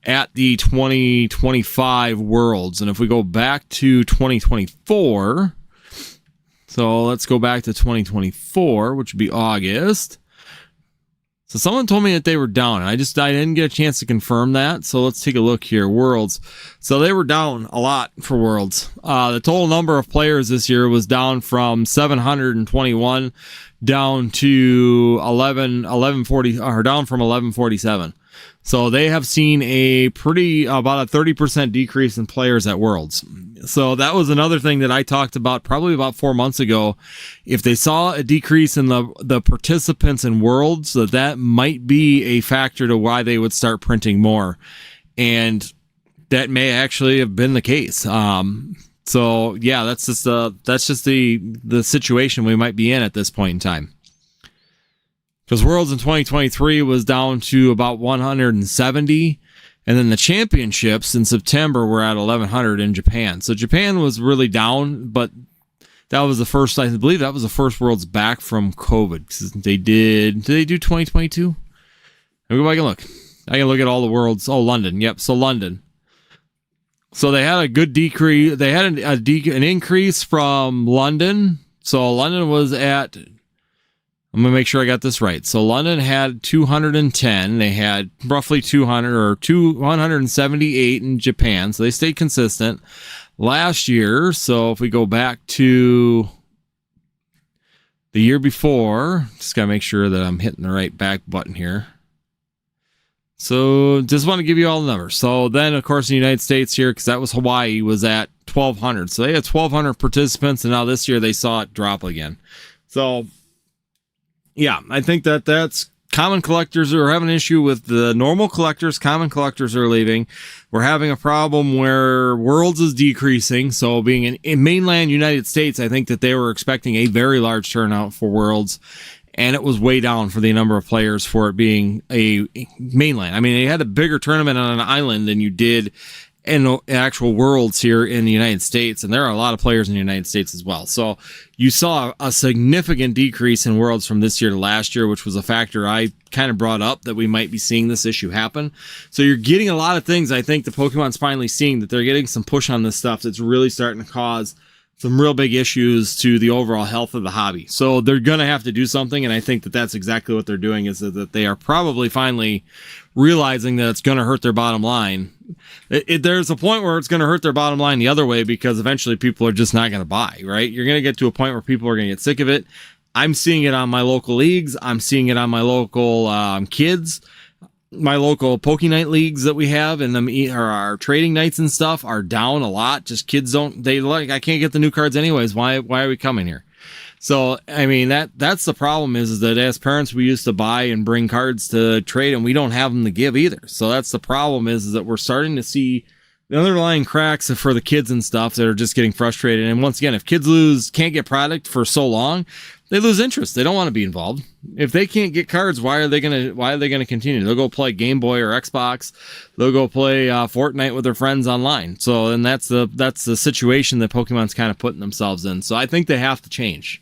at the 2025 Worlds. And if we go back to 2024, so let's go back to 2024, which would be August. So someone told me that they were down, and I didn't get a chance to confirm that. So let's take a look here. Worlds. So they were down a lot for Worlds. The total number of players this year was down from 721 down to 1140, or down from 1147. So they have seen about a 30% decrease in players at Worlds. So that was another thing that I talked about probably about 4 months ago. If they saw a decrease in the participants in Worlds, that might be a factor to why they would start printing more. And that may actually have been the case. So yeah, that's just the situation we might be in at this point in time. Because Worlds in 2023 was down to about 170, and then the championships in September were at 1100 in Japan. So Japan was really down, but that was the first, I believe that was the first Worlds back from COVID. Did they do 2022? Let me go back and look. I can look at all the Worlds. Oh, London. Yep, so London. So they had a good decrease. They had an increase from London. So London was at, I'm going to make sure I got this right. So London had 210. They had roughly 200 or 178 in Japan. So they stayed consistent last year. So if we go back to the year before, just got to make sure that I'm hitting the right back button here. So just want to give you all the numbers. So then, of course, the United States here, because that was Hawaii, was at 1,200. So they had 1,200 participants, and now this year they saw it drop again. So yeah, I think that's common collectors are having an issue with the normal collectors. Common collectors are leaving. We're having a problem where Worlds is decreasing. So being in mainland United States, I think that they were expecting a very large turnout for Worlds, and it was way down for the number of players for it being a mainland. I mean, they had a bigger tournament on an island than you did in actual Worlds here in the United States, and there are a lot of players in the United States as well. So you saw a significant decrease in Worlds from this year to last year, which was a factor I kind of brought up that we might be seeing this issue happen. So you're getting a lot of things. I think the Pokemon's finally seeing that they're getting some push on this stuff that's really starting to cause some real big issues to the overall health of the hobby. So they're going to have to do something. And I think that that's exactly what they're doing, is that they are probably finally realizing that it's going to hurt their bottom line. There's a point where it's going to hurt their bottom line the other way, because eventually people are just not going to buy, right? You're going to get to a point where people are going to get sick of it. I'm seeing it on my local leagues. I'm seeing it on my local kids. My local Poke Night leagues that we have, and our trading nights and stuff are down a lot. Just kids I can't get the new cards anyways. Why are we coming here? So, I mean, that's the problem is that as parents, we used to buy and bring cards to trade, and we don't have them to give either. So that's the problem is that we're starting to see the underlying cracks for the kids and stuff that are just getting frustrated. And once again, if kids can't get product for so long, they lose interest. They don't want to be involved. If they can't get cards, why are they gonna continue? They'll go play Game Boy or Xbox. They'll go play Fortnite with their friends online. So, and that's the situation that Pokemon's kind of putting themselves in. So I think they have to change,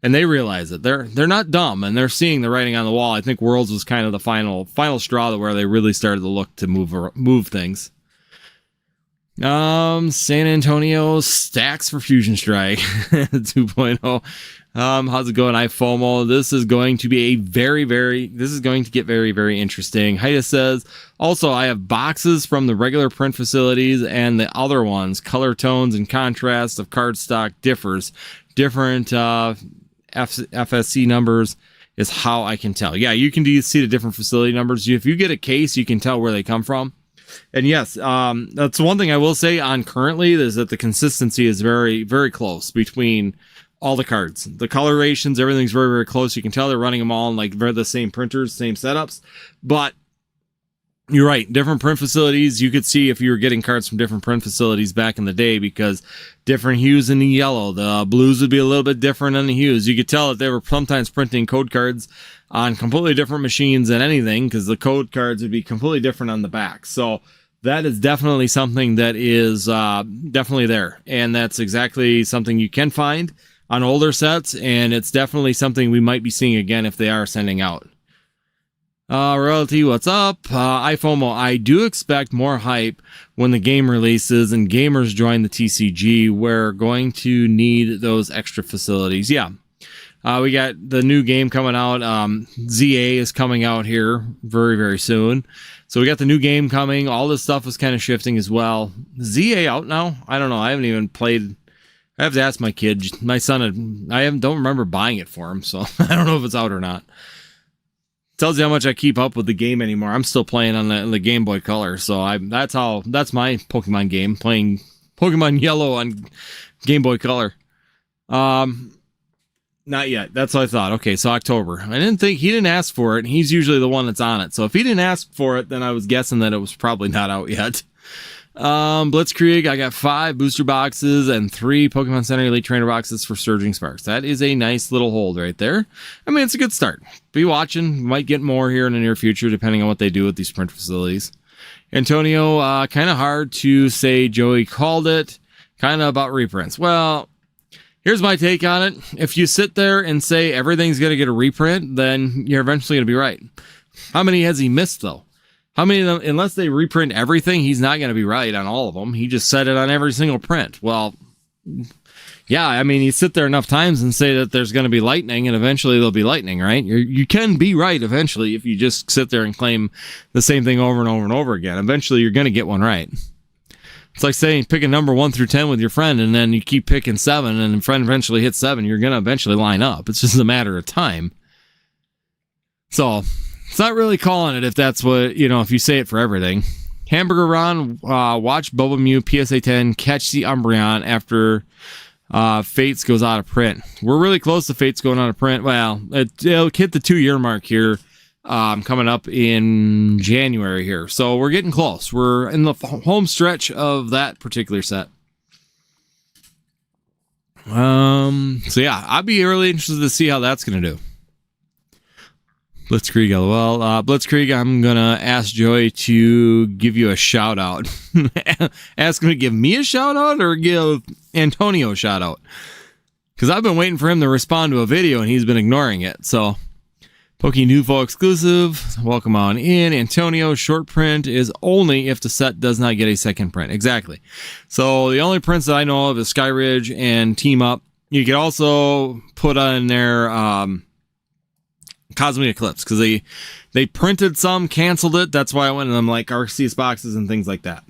and they realize it. They're not dumb, and they're seeing the writing on the wall. I think Worlds was kind of the final straw where they really started to look to move things. San Antonio stacks for Fusion Strike 2.0. How's it going, iFOMO? This is going to be this is going to get very, very interesting. Haida says, also, I have boxes from the regular print facilities and the other ones. Color tones and contrast of cardstock differs. Different FSC numbers is how I can tell. Yeah, you can see the different facility numbers. If you get a case, you can tell where they come from. And yes, that's one thing I will say on currently is that the consistency is very, very close between all the cards. The colorations, everything's very, very close. You can tell they're running them all in like the same printers, same setups. But you're right, different print facilities. You could see if you were getting cards from different print facilities back in the day, because different hues in the yellow. The blues would be a little bit different than the hues. You could tell that they were sometimes printing code cards on completely different machines than anything, because the code cards would be completely different on the back. So that is definitely something that is definitely there. And that's exactly something you can find on older sets, and it's definitely something we might be seeing again if they are sending out. Royalty, what's up? iFOMO, I do expect more hype when the game releases and gamers join the TCG. We're going to need those extra facilities. Yeah. We got the new game coming out. ZA is coming out here very, very soon. So we got the new game coming. All this stuff is kind of shifting as well. ZA out now? I don't know. I haven't even played. I have to ask my kid. My son, don't remember buying it for him, so I don't know if it's out or not. Tells you how much I keep up with the game anymore. I'm still playing on the Game Boy Color, so that's my Pokemon game, playing Pokemon Yellow on Game Boy Color. Not yet. That's what I thought. Okay, so October. He didn't ask for it. He's usually the one that's on it. So if he didn't ask for it, then I was guessing that it was probably not out yet. Blitzkrieg, I got 5 booster boxes and 3 Pokemon Center Elite Trainer boxes for Surging Sparks. That is a nice little hold right there. I mean, it's a good start. Be watching. Might get more here in the near future, depending on what they do with these print facilities. Antonio, kind of hard to say Joey called it. Kind of about reprints. Well, here's my take on it. If you sit there and say everything's going to get a reprint, then you're eventually going to be right. How many has he missed, though? How many of them, unless they reprint everything, he's not going to be right on all of them. He just said it on every single print. Well, yeah, I mean, you sit there enough times and say that there's going to be lightning, and eventually there'll be lightning, right? You can be right eventually if you just sit there and claim the same thing over and over and over again. Eventually, you're going to get one right. It's like saying pick a number 1 through 10 with your friend, and then you keep picking 7, and the friend eventually hits 7. You're going to eventually line up. It's just a matter of time. So it's not really calling it if that's what, if you say it for everything. Hamburger Ron, watch Boba Mew PSA 10 catch the Umbreon after Fates goes out of print. We're really close to Fates going out of print. Well, it'll hit the 2-year mark here. Coming up in January here. So we're getting close. We're in the home stretch of that particular set. So yeah, I'd be really interested to see how that's going to do. Blitzkrieg, LOL. Blitzkrieg, I'm going to ask Joey to give you a shout out. Ask him to give me a shout out or give Antonio a shout out. Because I've been waiting for him to respond to a video and he's been ignoring it. So Pokenufo exclusive. Welcome on in. Antonio, short print is only if the set does not get a second print. Exactly. So the only prints that I know of is Skyridge and Team Up. You could also put on there Cosmic Eclipse, because they printed some, canceled it. That's why I went in them, like Arceus boxes and things like that.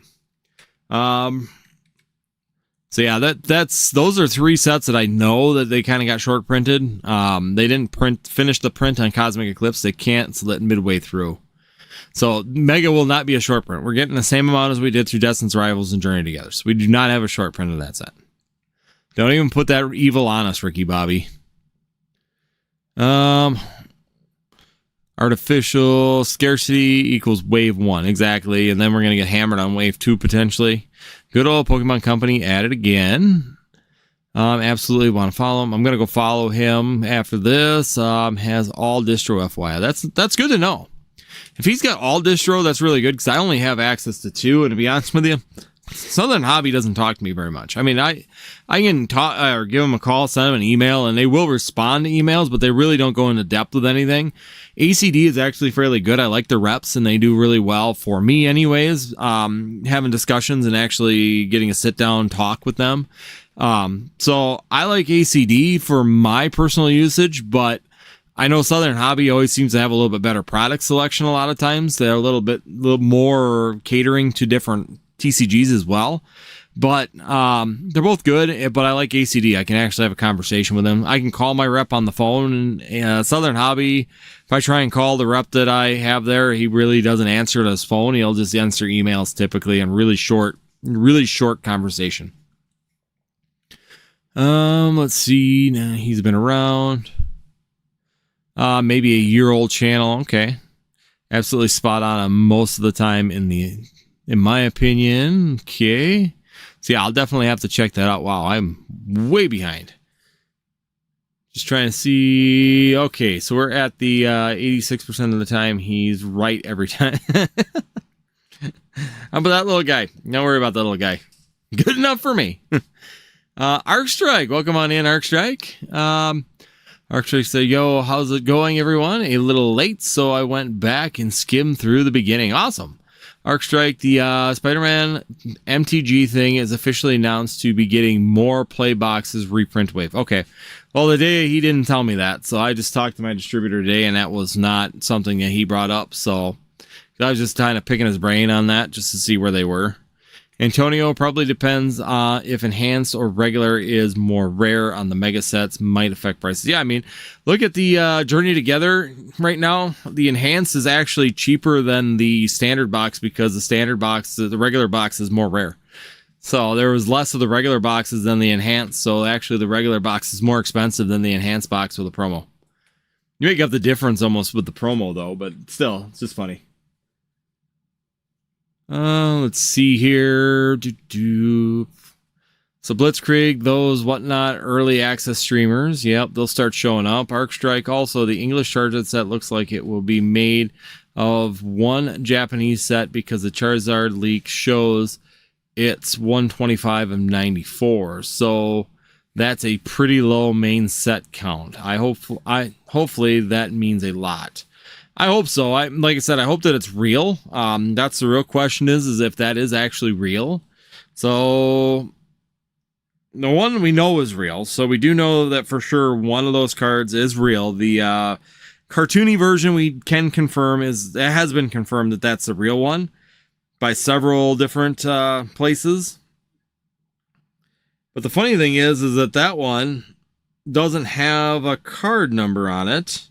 So yeah, those are 3 sets that I know that they kind of got short printed. They didn't finish the print on Cosmic Eclipse. They canceled it midway through. So Mega will not be a short print. We're getting the same amount as we did through Destin's Rivals and Journey Together. So we do not have a short print of that set. Don't even put that evil on us, Ricky Bobby. Artificial scarcity equals wave 1. Exactly. And then we're going to get hammered on wave 2 potentially. Good old Pokemon Company at it again. Absolutely want to follow him. I'm going to go follow him after this. Has all distro FYI. That's good to know. If he's got all distro, that's really good, because I only have access to 2. And to be honest with you, Southern Hobby doesn't talk to me very much. I mean, I can talk or give them a call, send them an email, and they will respond to emails, but they really don't go into depth with anything. ACD is actually fairly good. I like their reps, and they do really well for me anyways, having discussions and actually getting a sit-down talk with them. So I like ACD for my personal usage, but I know Southern Hobby always seems to have a little bit better product selection a lot of times. They're a little more catering to different TCGs as well, but they're both good. But I like ACD. I can actually have a conversation with them. I can call my rep on the phone. And Southern Hobby, if I try and call the rep that I have there, he really doesn't answer to his phone. He'll just answer emails typically, and really short conversation. Let's see. Nah, he's been around. Maybe a year-old channel. Okay, absolutely spot on most of the time in my opinion. Okay. So yeah, I'll definitely have to check that out. Wow, I'm way behind. Just trying to see. Okay, so we're at the 86% of the time. He's right every time. How about that little guy? Don't worry about that little guy. Good enough for me. Arcstrike, welcome on in, Arcstrike. Arcstrike said, yo, how's it going, everyone? A little late, so I went back and skimmed through the beginning. Awesome. Arcstrike, the Spider-Man MTG thing is officially announced to be getting more play boxes reprint wave. Okay. Well, the day he didn't tell me that, so I just talked to my distributor today, and that was not something that he brought up. So I was just kind of picking his brain on that just to see where they were. Antonio, probably depends if enhanced or regular is more rare on the mega sets, might affect prices. Yeah, I mean, look at the Journey Together right now. The enhanced is actually cheaper than the standard box, because the standard box, the regular box, is more rare. So there was less of the regular boxes than the enhanced. So actually the regular box is more expensive than the enhanced box with a promo. You make up the difference almost with the promo though, but still, it's just funny. Let's see here. So Blitzkrieg, those whatnot early access streamers. Yep, they'll start showing up. Arcstrike, also the English Charizard set looks like it will be made of one Japanese set, because the Charizard leak shows it's 125 of 94. So that's a pretty low main set count. Hopefully that means a lot. I hope so. Like I said, I hope that it's real. That's the real question is if that is actually real. So the one we know is real. So we do know that for sure one of those cards is real. The cartoony version we can confirm it has been confirmed that that's the real one by several different places. But the funny thing is that one doesn't have a card number on it.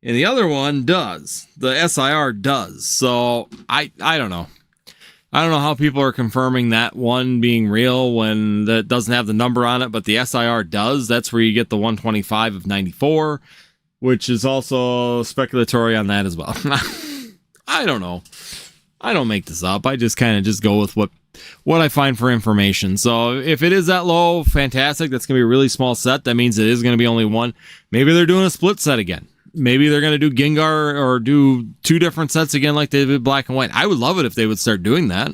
And the other one does. The SIR does. So I don't know. I don't know how people are confirming that one being real when that doesn't have the number on it, but the SIR does. That's where you get the 125 of 94, which is also speculatory on that as well. I don't know. I don't make this up. I just kind of just go with what I find for information. So if it is that low, fantastic. That's going to be a really small set. That means it is going to be only one. Maybe they're doing a split set again. Maybe they're going to do Gengar or do 2 different sets again like they did Black and White. I would love it if they would start doing that,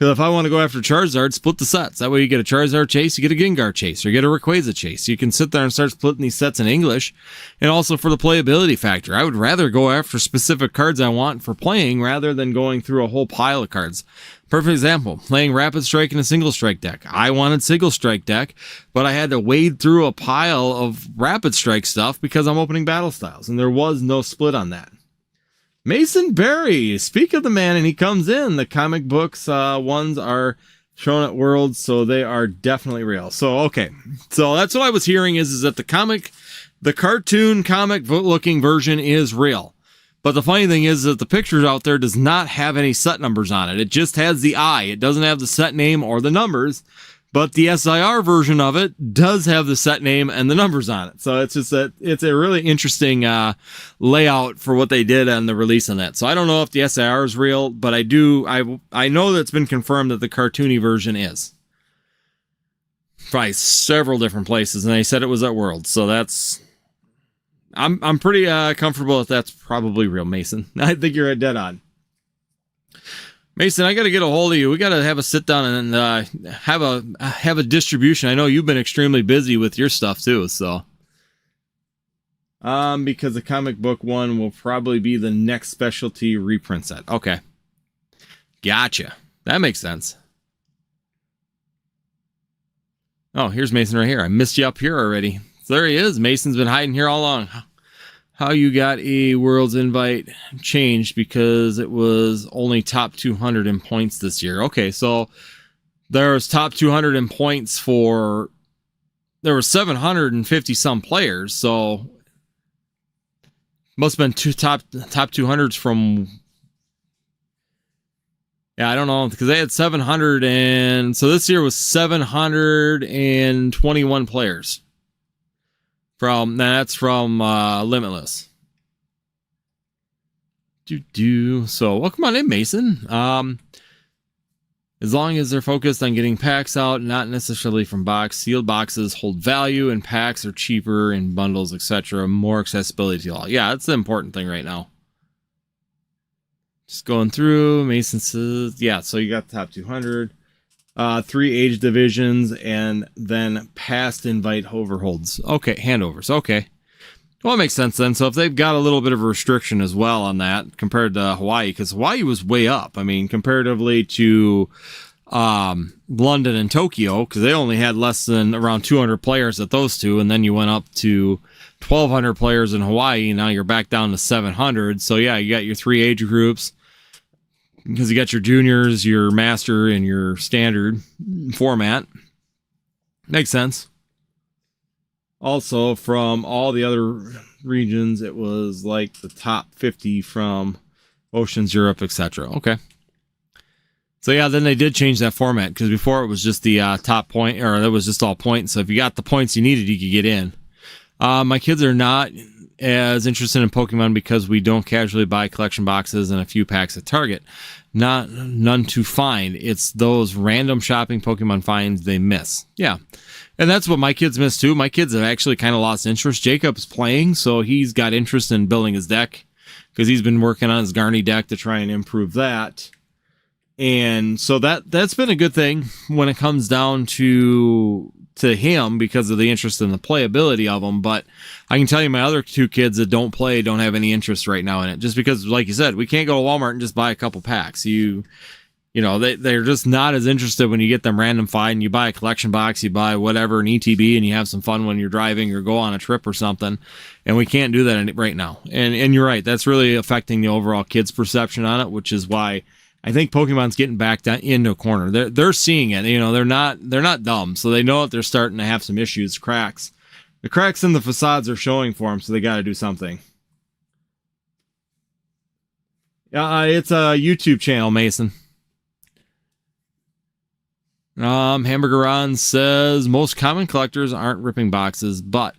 Because if I want to go after Charizard, split the sets. That way you get a Charizard chase, you get a Gengar chase, or you get a Rayquaza chase. You can sit there and start splitting these sets in English. And also for the playability factor, I would rather go after specific cards I want for playing rather than going through a whole pile of cards. Perfect example, playing Rapid Strike in a single strike deck. I wanted single strike deck, but I had to wade through a pile of Rapid Strike stuff because I'm opening Battle Styles, and there was no split on that. Mason Berry, speak of the man, and he comes in. The comic books ones are shown at Worlds, so they are definitely real. So, okay. So that's what I was hearing is that the cartoon comic looking version is real. But the funny thing is that the pictures out there does not have any set numbers on it. It just has the eye. It doesn't have the set name or the numbers. But the SIR version of it does have the set name and the numbers on it. So it's just that it's a really interesting layout for what they did on the release on that. So I don't know if the SIR is real, but I know that it's been confirmed that the cartoony version is. By several different places, and they said it was at World. So that's I'm pretty comfortable that that's probably real, Mason. I think you're dead on. Mason, I got to get a hold of you. We got to have a sit down and have a distribution. I know you've been extremely busy with your stuff too, so because the comic book one will probably be the next specialty reprint set. Okay, gotcha. That makes sense. Oh, here's Mason right here. I missed you up here already. So there he is. Mason's been hiding here all along. How you got a World's invite changed because it was only top 200 in points this year. Okay, so there's top 200 in points for, there were 750 some players, so must have been top 200s from, yeah, I don't know, because they had 700, and so this year was 721 players. That's from Limitless. So welcome on in, Mason. As long as they're focused on getting packs out, not necessarily from box. Sealed boxes hold value, and packs are cheaper in bundles, etc. More accessibility to all. Yeah, that's the important thing right now. Just going through, Mason says, yeah, so you got the top 200. 3 age divisions, and then past invite overholds. Okay, handovers. Okay. Well, it makes sense then. So if they've got a little bit of a restriction as well on that compared to Hawaii, because Hawaii was way up. I mean, comparatively to London and Tokyo, because they only had less than around 200 players at those two, and then you went up to 1,200 players in Hawaii, and now you're back down to 700. So yeah, you got your 3 age groups, because you got your juniors, your master, and your standard format. Makes sense. Also, from all the other regions, it was like the top 50 from Oceans, Europe, etc. Okay. So yeah, then they did change that format, because before it was just the top point, or that was just all points. So if you got the points you needed, you could get in. My kids are not as interested in Pokemon because we don't casually buy collection boxes and a few packs at Target. None to find. It's those random shopping Pokemon finds they miss. Yeah. And that's what my kids miss too. My kids have actually kind of lost interest. Jacob's playing, so he's got interest in building his deck because he's been working on his Garny deck to try and improve that. And so that's been a good thing when it comes down to him because of the interest in the playability of them. But I can tell you my other 2 kids that don't play don't have any interest right now in it, just because, like you said, we can't go to Walmart and just buy a couple packs. You know, they're just not as interested when you get them random find. You buy a collection box, you buy whatever, an ETB, and you have some fun when you're driving or go on a trip or something. And we can't do that right now. And you're right, that's really affecting the overall kids' perception on it, which is why I think Pokemon's getting back down into a corner. They're seeing it. You know, they're not dumb, so they know that they're starting to have some issues, cracks. The cracks in the facades are showing for them, so they got to do something. It's a YouTube channel, Mason. Hamburger Ron says most common collectors aren't ripping boxes, but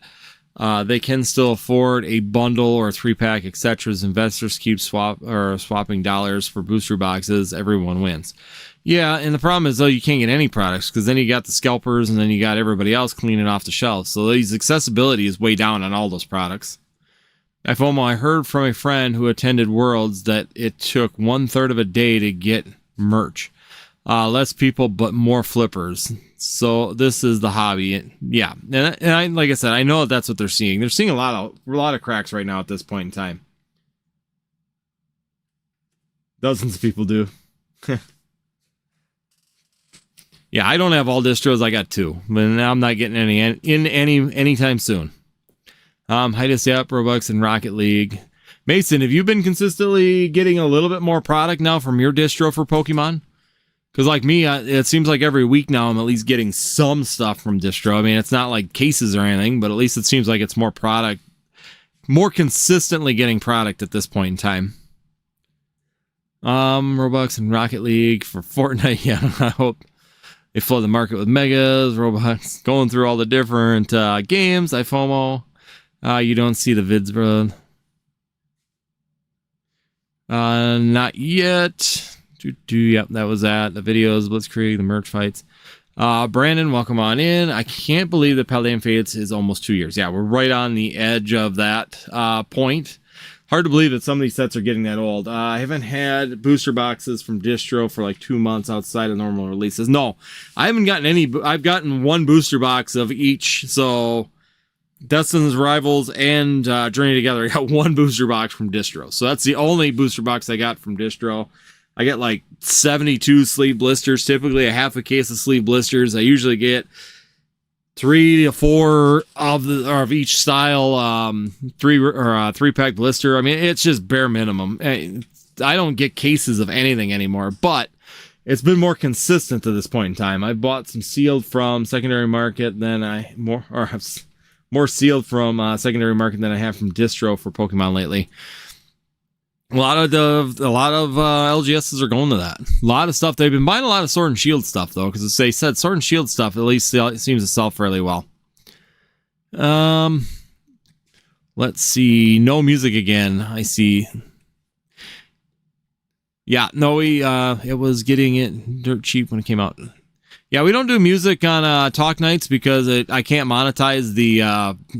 they can still afford a bundle or a 3-pack, etc. As investors keep swapping dollars for booster boxes, everyone wins. Yeah, and the problem is, though, you can't get any products, because then you got the scalpers, and then you got everybody else cleaning off the shelves. So these accessibility is way down on all those products. FOMO, I heard from a friend who attended Worlds that it took 1/3 of a day to get merch. Less people, but more flippers. So this is the hobby. Yeah. And I, like I said, I know that's what they're seeing. They're seeing a lot of cracks right now at this point in time. Dozens of people do. Yeah, I don't have all distros. I got 2, but I'm not getting any anytime soon. Highest up Robux and Rocket League. Mason, have you been consistently getting a little bit more product now from your distro for Pokemon? Because like me, it seems like every week now I'm at least getting some stuff from distro. I mean, it's not like cases or anything, but at least it seems like it's more product, more consistently getting product at this point in time. Robux and Rocket League for Fortnite. Yeah, I hope they flood the market with megas, Robux, going through all the different games. FOMO. You don't see the vids, bro. Not yet. Yep, that was that. The videos, Blitzkrieg, the merch fights. Brandon, welcome on in. I can't believe that Paladin Fates is almost 2 years. Yeah, we're right on the edge of that point. Hard to believe that some of these sets are getting that old. I haven't had booster boxes from distro for like 2 months outside of normal releases. No, I haven't gotten any. I've gotten 1 booster box of each. So Destin's Rivals and Journey Together, I got 1 booster box from distro. So that's the only booster box I got from distro. I get like 72 sleeve blisters, typically a half a case of sleeve blisters. I usually get 3 to 4 of each style, 3-pack blister. I mean, it's just bare minimum. I don't get cases of anything anymore, but it's been more consistent to this point in time. I bought some sealed from secondary market than more sealed from secondary market than I have from distro for Pokemon lately. A lot of LGSs are going to that. A lot of stuff. They've been buying a lot of Sword and Shield stuff though, because as they said, Sword and Shield stuff at least seems to sell fairly well. Let's see. No music again. I see. Yeah, no, it was getting it dirt cheap when it came out. Yeah, we don't do music on talk nights because I can't monetize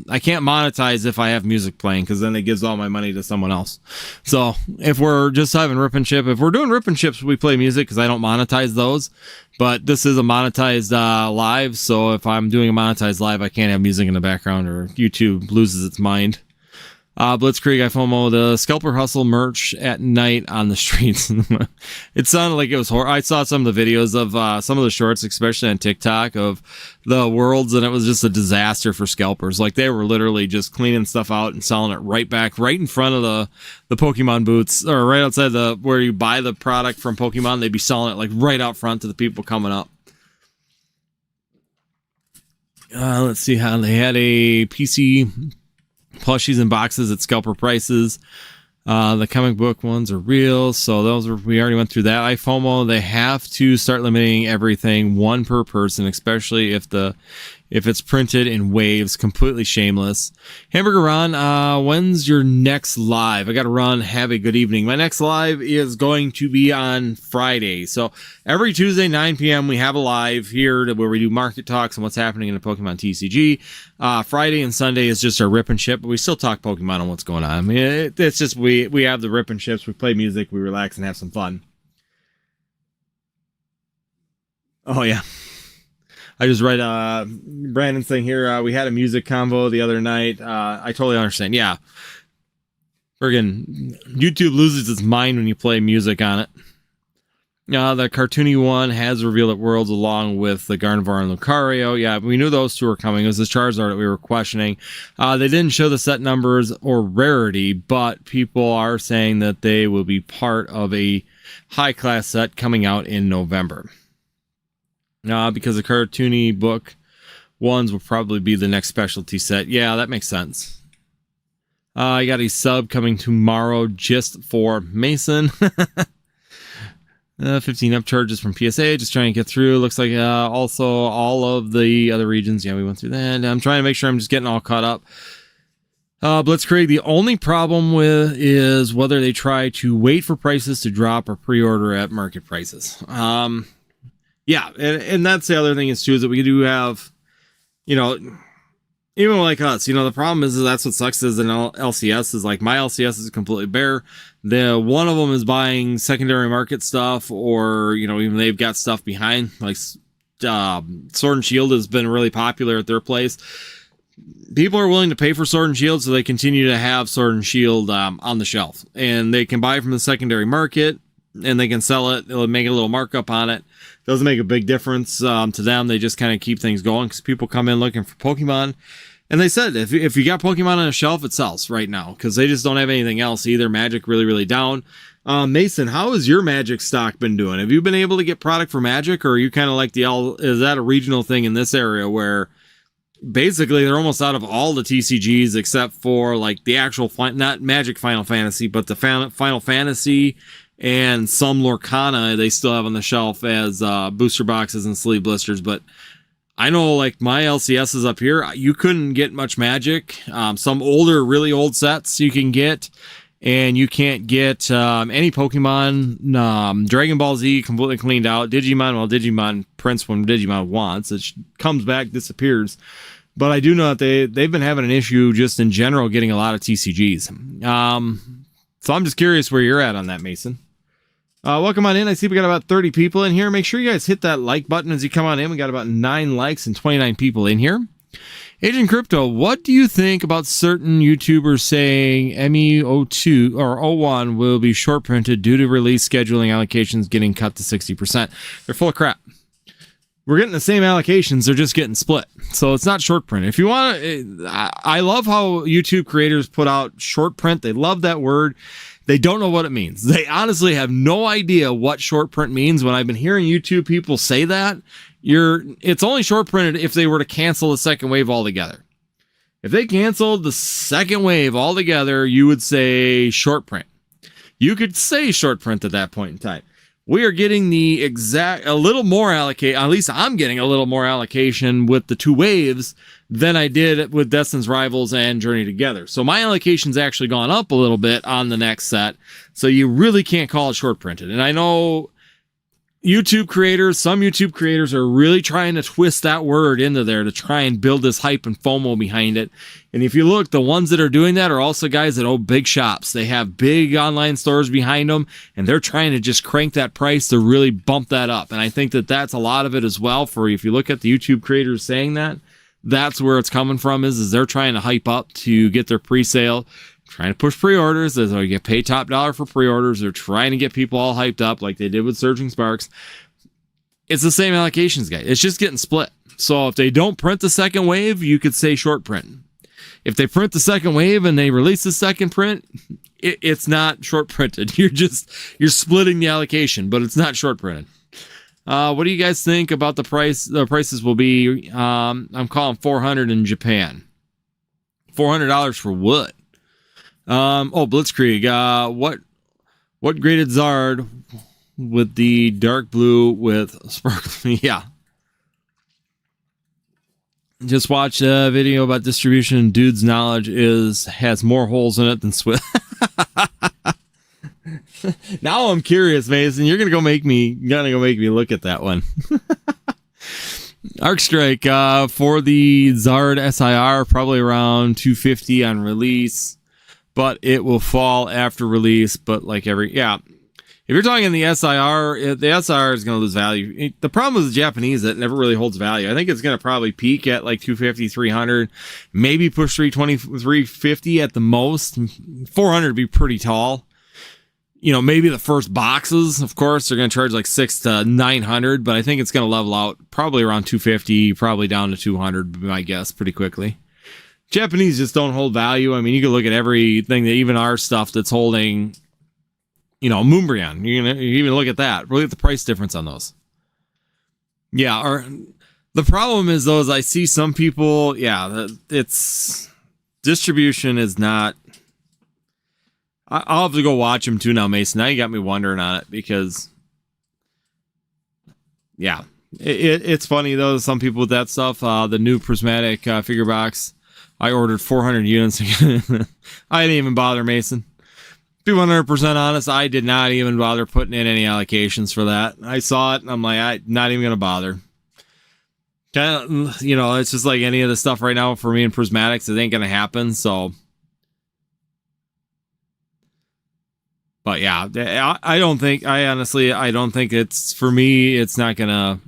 I can't monetize if I have music playing, because then it gives all my money to someone else. So if we're just having Rip and Chip, if we're doing Rip and Chips, we play music because I don't monetize those. But this is a monetized live, so if I'm doing a monetized live, I can't have music in the background or YouTube loses its mind. Blitzkrieg, I FOMO the Scalper Hustle merch at night on the streets. It sounded like it was horrible. I saw some of the videos of some of the shorts, especially on TikTok, of the worlds, and it was just a disaster for scalpers. Like, they were literally just cleaning stuff out and selling it right back, right in front of the Pokemon booths, or right outside where you buy the product from Pokemon. They'd be selling it like right out front to the people coming up. Let's see how they had a PC plushies and boxes at scalper prices. The comic book ones are real, so we already went through that. FOMO, they have to start limiting everything 1 per person, especially if it's printed in waves. Completely shameless. Hamburger Ron, when's your next live? I gotta run. Have a good evening. My next live is going to be on Friday. So every Tuesday 9 p.m. we have a live here where we do market talks and what's happening in the Pokemon TCG. Friday and Sunday is just our Rip and Chip, but we still talk Pokemon and what's going on. I mean, it's just we have the Rip and Chips, we play music, we relax and have some fun. Oh yeah. I just read Brandon's thing here. We had a music convo the other night. I totally understand. Yeah. Friggin' YouTube loses its mind when you play music on it. The cartoony one has revealed at Worlds along with the Gardevoir and Lucario. Yeah, we knew those 2 were coming. It was the Charizard that we were questioning. They didn't show the set numbers or rarity, but people are saying that they will be part of a high-class set coming out in November. Because the cartoony book ones will probably be the next specialty set. Yeah, that makes sense. I got a sub coming tomorrow just for Mason. 15 upcharges from PSA, just trying to get through. Looks like also all of the other regions. Yeah, we went through that. I'm trying to make sure I'm just getting all caught up. Blitzkrieg, the only problem with is whether they try to wait for prices to drop or pre-order at market prices. Yeah, and that's the other thing is too, is that we do have, even like us, the problem is that's what sucks is an LCS is like my LCS is completely bare. The one of them is buying secondary market stuff, or even they've got stuff behind, like Sword and Shield has been really popular at their place. People are willing to pay for Sword and Shield, so they continue to have Sword and Shield on the shelf, and they can buy from the secondary market and they can sell it. It'll make a little markup on it. Doesn't make a big difference to them. They just kind of keep things going because people come in looking for Pokemon. And they said if you got Pokemon on a shelf, it sells right now because they just don't have anything else either. Magic really, really down. Mason, how has your Magic stock been doing? Have you been able to get product for Magic, or are you kind of like is that a regional thing in this area where basically they're almost out of all the TCGs except for like the actual, not Magic Final Fantasy, but the Final Fantasy and some Lorcana they still have on the shelf as booster boxes and sleeve blisters. But I know like my LCSs up here, you couldn't get much Magic. Some older, really old sets you can get, and you can't get any Pokemon. Dragon Ball Z completely cleaned out. Digimon, Digimon prints when Digimon wants. It comes back, disappears. But I do know that they've been having an issue just in general getting a lot of TCGs. So I'm just curious where you're at on that, Mason. Welcome on in. I see we got about 30 people in here. Make sure you guys hit that like button as you come on in. We got about 9 likes and 29 people in here. Agent Crypto, what do you think about certain YouTubers saying ME02 or 01 will be short printed due to release scheduling allocations getting cut to 60%? They're full of crap. We're getting the same allocations, they're just getting split. So it's not short print. If you want to, I love how YouTube creators put out short print. They love that word. They don't know what it means. They honestly have no idea what short print means. When I've been hearing YouTube people say that, it's only short printed if they were to cancel the second wave altogether. If they canceled the second wave altogether, you would say short print. You could say short print at that point in time. We are getting a little more allocate. At least I'm getting a little more allocation with the 2 waves than I did with Destin's Rivals and Journey Together. So my allocation's actually gone up a little bit on the next set. So you really can't call it short printed. And I know some YouTube creators are really trying to twist that word into there to try and build this hype and FOMO behind it. And if you look, the ones that are doing that are also guys that own big shops. They have big online stores behind them, and they're trying to just crank that price to really bump that up. And I think that that's a lot of it as well. For if you look at the YouTube creators saying that, that's where it's coming from is they're trying to hype up to get their pre-sale, trying to push pre-orders. As they get paid top dollar for pre-orders. They're trying to get people all hyped up like they did with Surging Sparks. It's the same allocations, guys. It's just getting split. So if they don't print the second wave, you could say short print. If they print the second wave and they release the second print, it's not short printed. You're splitting the allocation, but it's not short printed. What do you guys think about the price? The prices will be, I'm calling $400 in Japan. $400 for what? Blitzkrieg. What graded Zard with the dark blue with sparkling? Yeah. Just watch a video about distribution. Dude's knowledge has more holes in it than Swift. Now I'm curious, Mason. You're gonna make me look at that one. Arc Strike for the Zard SIR, probably around 250 on release, but it will fall after release. But if you're talking the SIR is going to lose value. The problem with the Japanese, it never really holds value. I think it's going to probably peak at like 250, 300, maybe push 320, 350 at the most. 400 would be pretty tall. Maybe the first boxes, of course, they're going to charge like 600 to 900, but I think it's going to level out probably around 250, probably down to 200, would be my guess, pretty quickly. Japanese just don't hold value. I mean, you can look at everything, even our stuff that's holding, Moonbryon. You even look at that. Look at the price difference on those. Yeah, the problem is, though, is I see some people, it's distribution is not. I'll have to go watch them too now, Mason. Now you got me wondering on it because, it's funny though. Some people with that stuff, the new prismatic figure box, I ordered 400 units. I didn't even bother, Mason. To be 100% honest, I did not even bother putting in any allocations for that. I saw it and I'm like, I'm not even going to bother. kind of, you know, it's just like any of the stuff right now for me in prismatics, it ain't going to happen. So, but yeah, I don't think, I don't think it's, for me, it's not going to,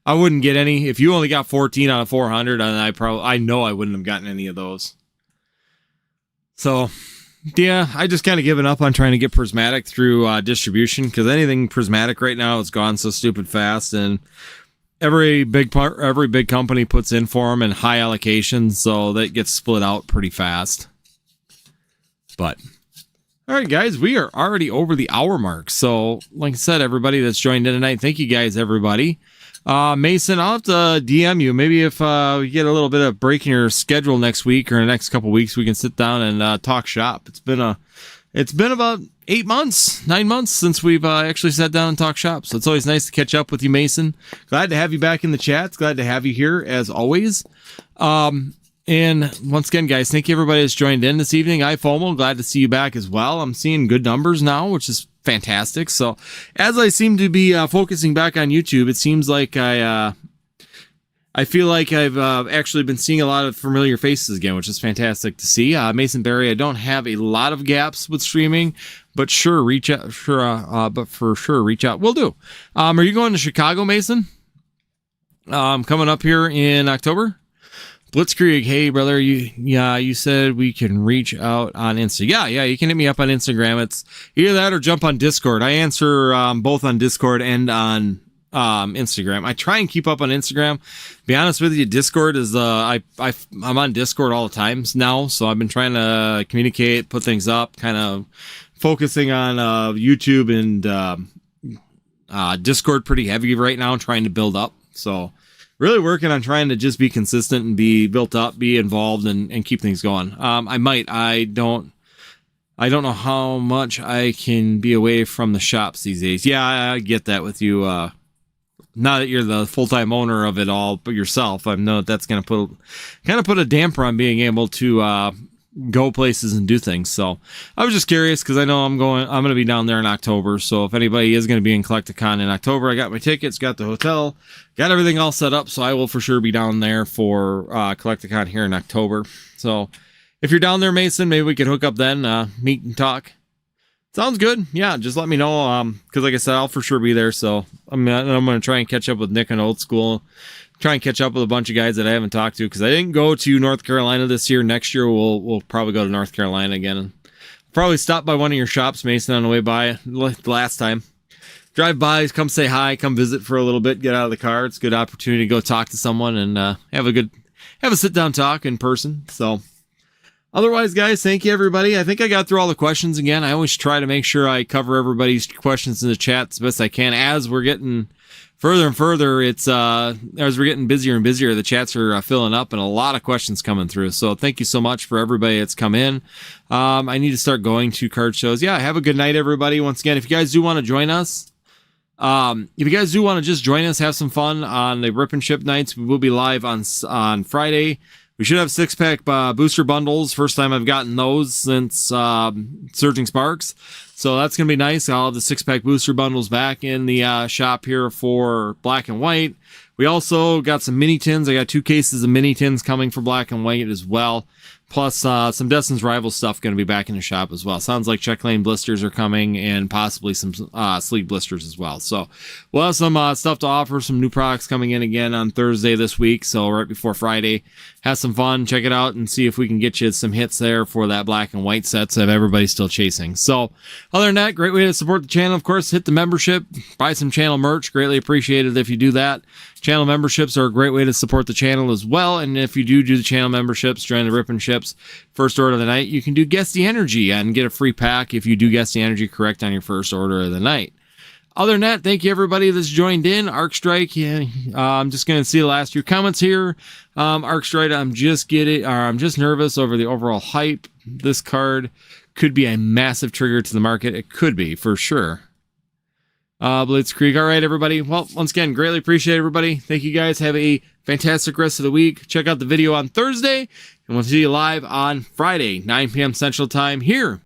I wouldn't get any. If you only got 14 out of 400, and I know I wouldn't have gotten any of those. So, yeah, I just kind of given up on trying to get prismatic through distribution, because anything prismatic right now is gone so stupid fast, and every big company puts in for them in high allocations, so that gets split out pretty fast. But all right, guys, we are already over the hour mark. So, like I said, everybody that's joined in tonight, thank you guys, everybody. Mason, I'll have to DM you. Maybe if we get a little bit of break in your schedule next week or the next couple weeks, we can sit down and talk shop. It's been about 9 months since we've actually sat down and talked shop. So it's always nice to catch up with you, Mason. Glad to have you back in the chats. Glad to have you here as always. And once again, guys, thank you everybody that's joined in this evening. FOMO, glad to see you back as well. I'm seeing good numbers now, which is fantastic. So as I seem to be focusing back on YouTube, it seems like I feel like I've actually been seeing a lot of familiar faces again, which is fantastic to see. Mason Berry, I don't have a lot of gaps with streaming, but sure, reach out. But for sure, reach out. Will do. Are you going to Chicago, Mason? Coming up here in October? Blitzkrieg, hey brother, you said we can reach out on Insta. Yeah, you can hit me up on Instagram. It's either that or jump on Discord. I answer both on Discord and on Instagram. I try and keep up on Instagram. Be honest with you, Discord is I'm on Discord all the time now, so I've been trying to communicate, put things up, kind of focusing on YouTube and Discord pretty heavy right now, trying to build up. So really working on trying to just be consistent and be built up, be involved, and keep things going. I don't know how much I can be away from the shops these days. Yeah, I get that with you. Now that you're the full-time owner of it all, but yourself, I know that's going to put a damper on being able to go places and do things. So I was just curious because I know I'm going to be down there in October. So if anybody is going to be in Collecticon in October, I got my tickets, got the hotel, got everything all set up. So I will for sure be down there for Collecticon here in October. So if you're down there, Mason, maybe we could hook up then, meet and talk. Sounds good. Yeah, just let me know. Because like I said, I'll for sure be there. So I'm going to try and catch up with Nick and Old School. Try and catch up with a bunch of guys that I haven't talked to because I didn't go to North Carolina this year. Next year we'll probably go to North Carolina again and probably stop by one of your shops, Mason, on the way by. Last time, drive by, come say hi, come visit for a little bit, get out of the car. It's a good opportunity to go talk to someone and have a sit down talk in person. So otherwise, guys, thank you everybody. I think I got through all the questions again. I always try to make sure I cover everybody's questions in the chat as best I can. As we're getting further and further, it's as we're getting busier and busier, the chats are filling up and a lot of questions coming through. So thank you so much for everybody that's come in. I need to start going to card shows. Yeah, have a good night, everybody. Once again, if you guys do want to join us, if you guys do want to just join us, have some fun on the Rip and Ship nights. We will be live on Friday. We should have 6-pack booster bundles. First time I've gotten those since Surging Sparks. So that's going to be nice. I'll have the 6-pack booster bundles back in the shop here for Black and White. We also got some mini tins. I got 2 cases of mini tins coming for Black and White as well. Plus some Destin's Rival stuff going to be back in the shop as well. Sounds like check lane blisters are coming and possibly some sleeve blisters as well. So we'll have some stuff to offer, some new products coming in again on Thursday this week. So right before Friday, have some fun, check it out and see if we can get you some hits there for that Black and White sets that everybody's still chasing. So other than that, great way to support the channel. Of course, hit the membership, buy some channel merch. Greatly appreciated if you do that. Channel memberships are a great way to support the channel as well. And if you do the channel memberships, join the Rip and Ships first order of the night, you can do Guess the Energy and get a free pack if you do Guess the Energy correct on your first order of the night. Other than that, thank you everybody that's joined in. Arc Strike, yeah, I'm just going to see the last few comments here. Arc Strike, I'm just nervous over the overall hype. This card could be a massive trigger to the market. It could be, for sure. Blitzkrieg. All right, everybody. Well, once again, greatly appreciate everybody. Thank you guys. Have a fantastic rest of the week. Check out the video on Thursday, and we'll see you live on Friday, 9 p.m. Central Time here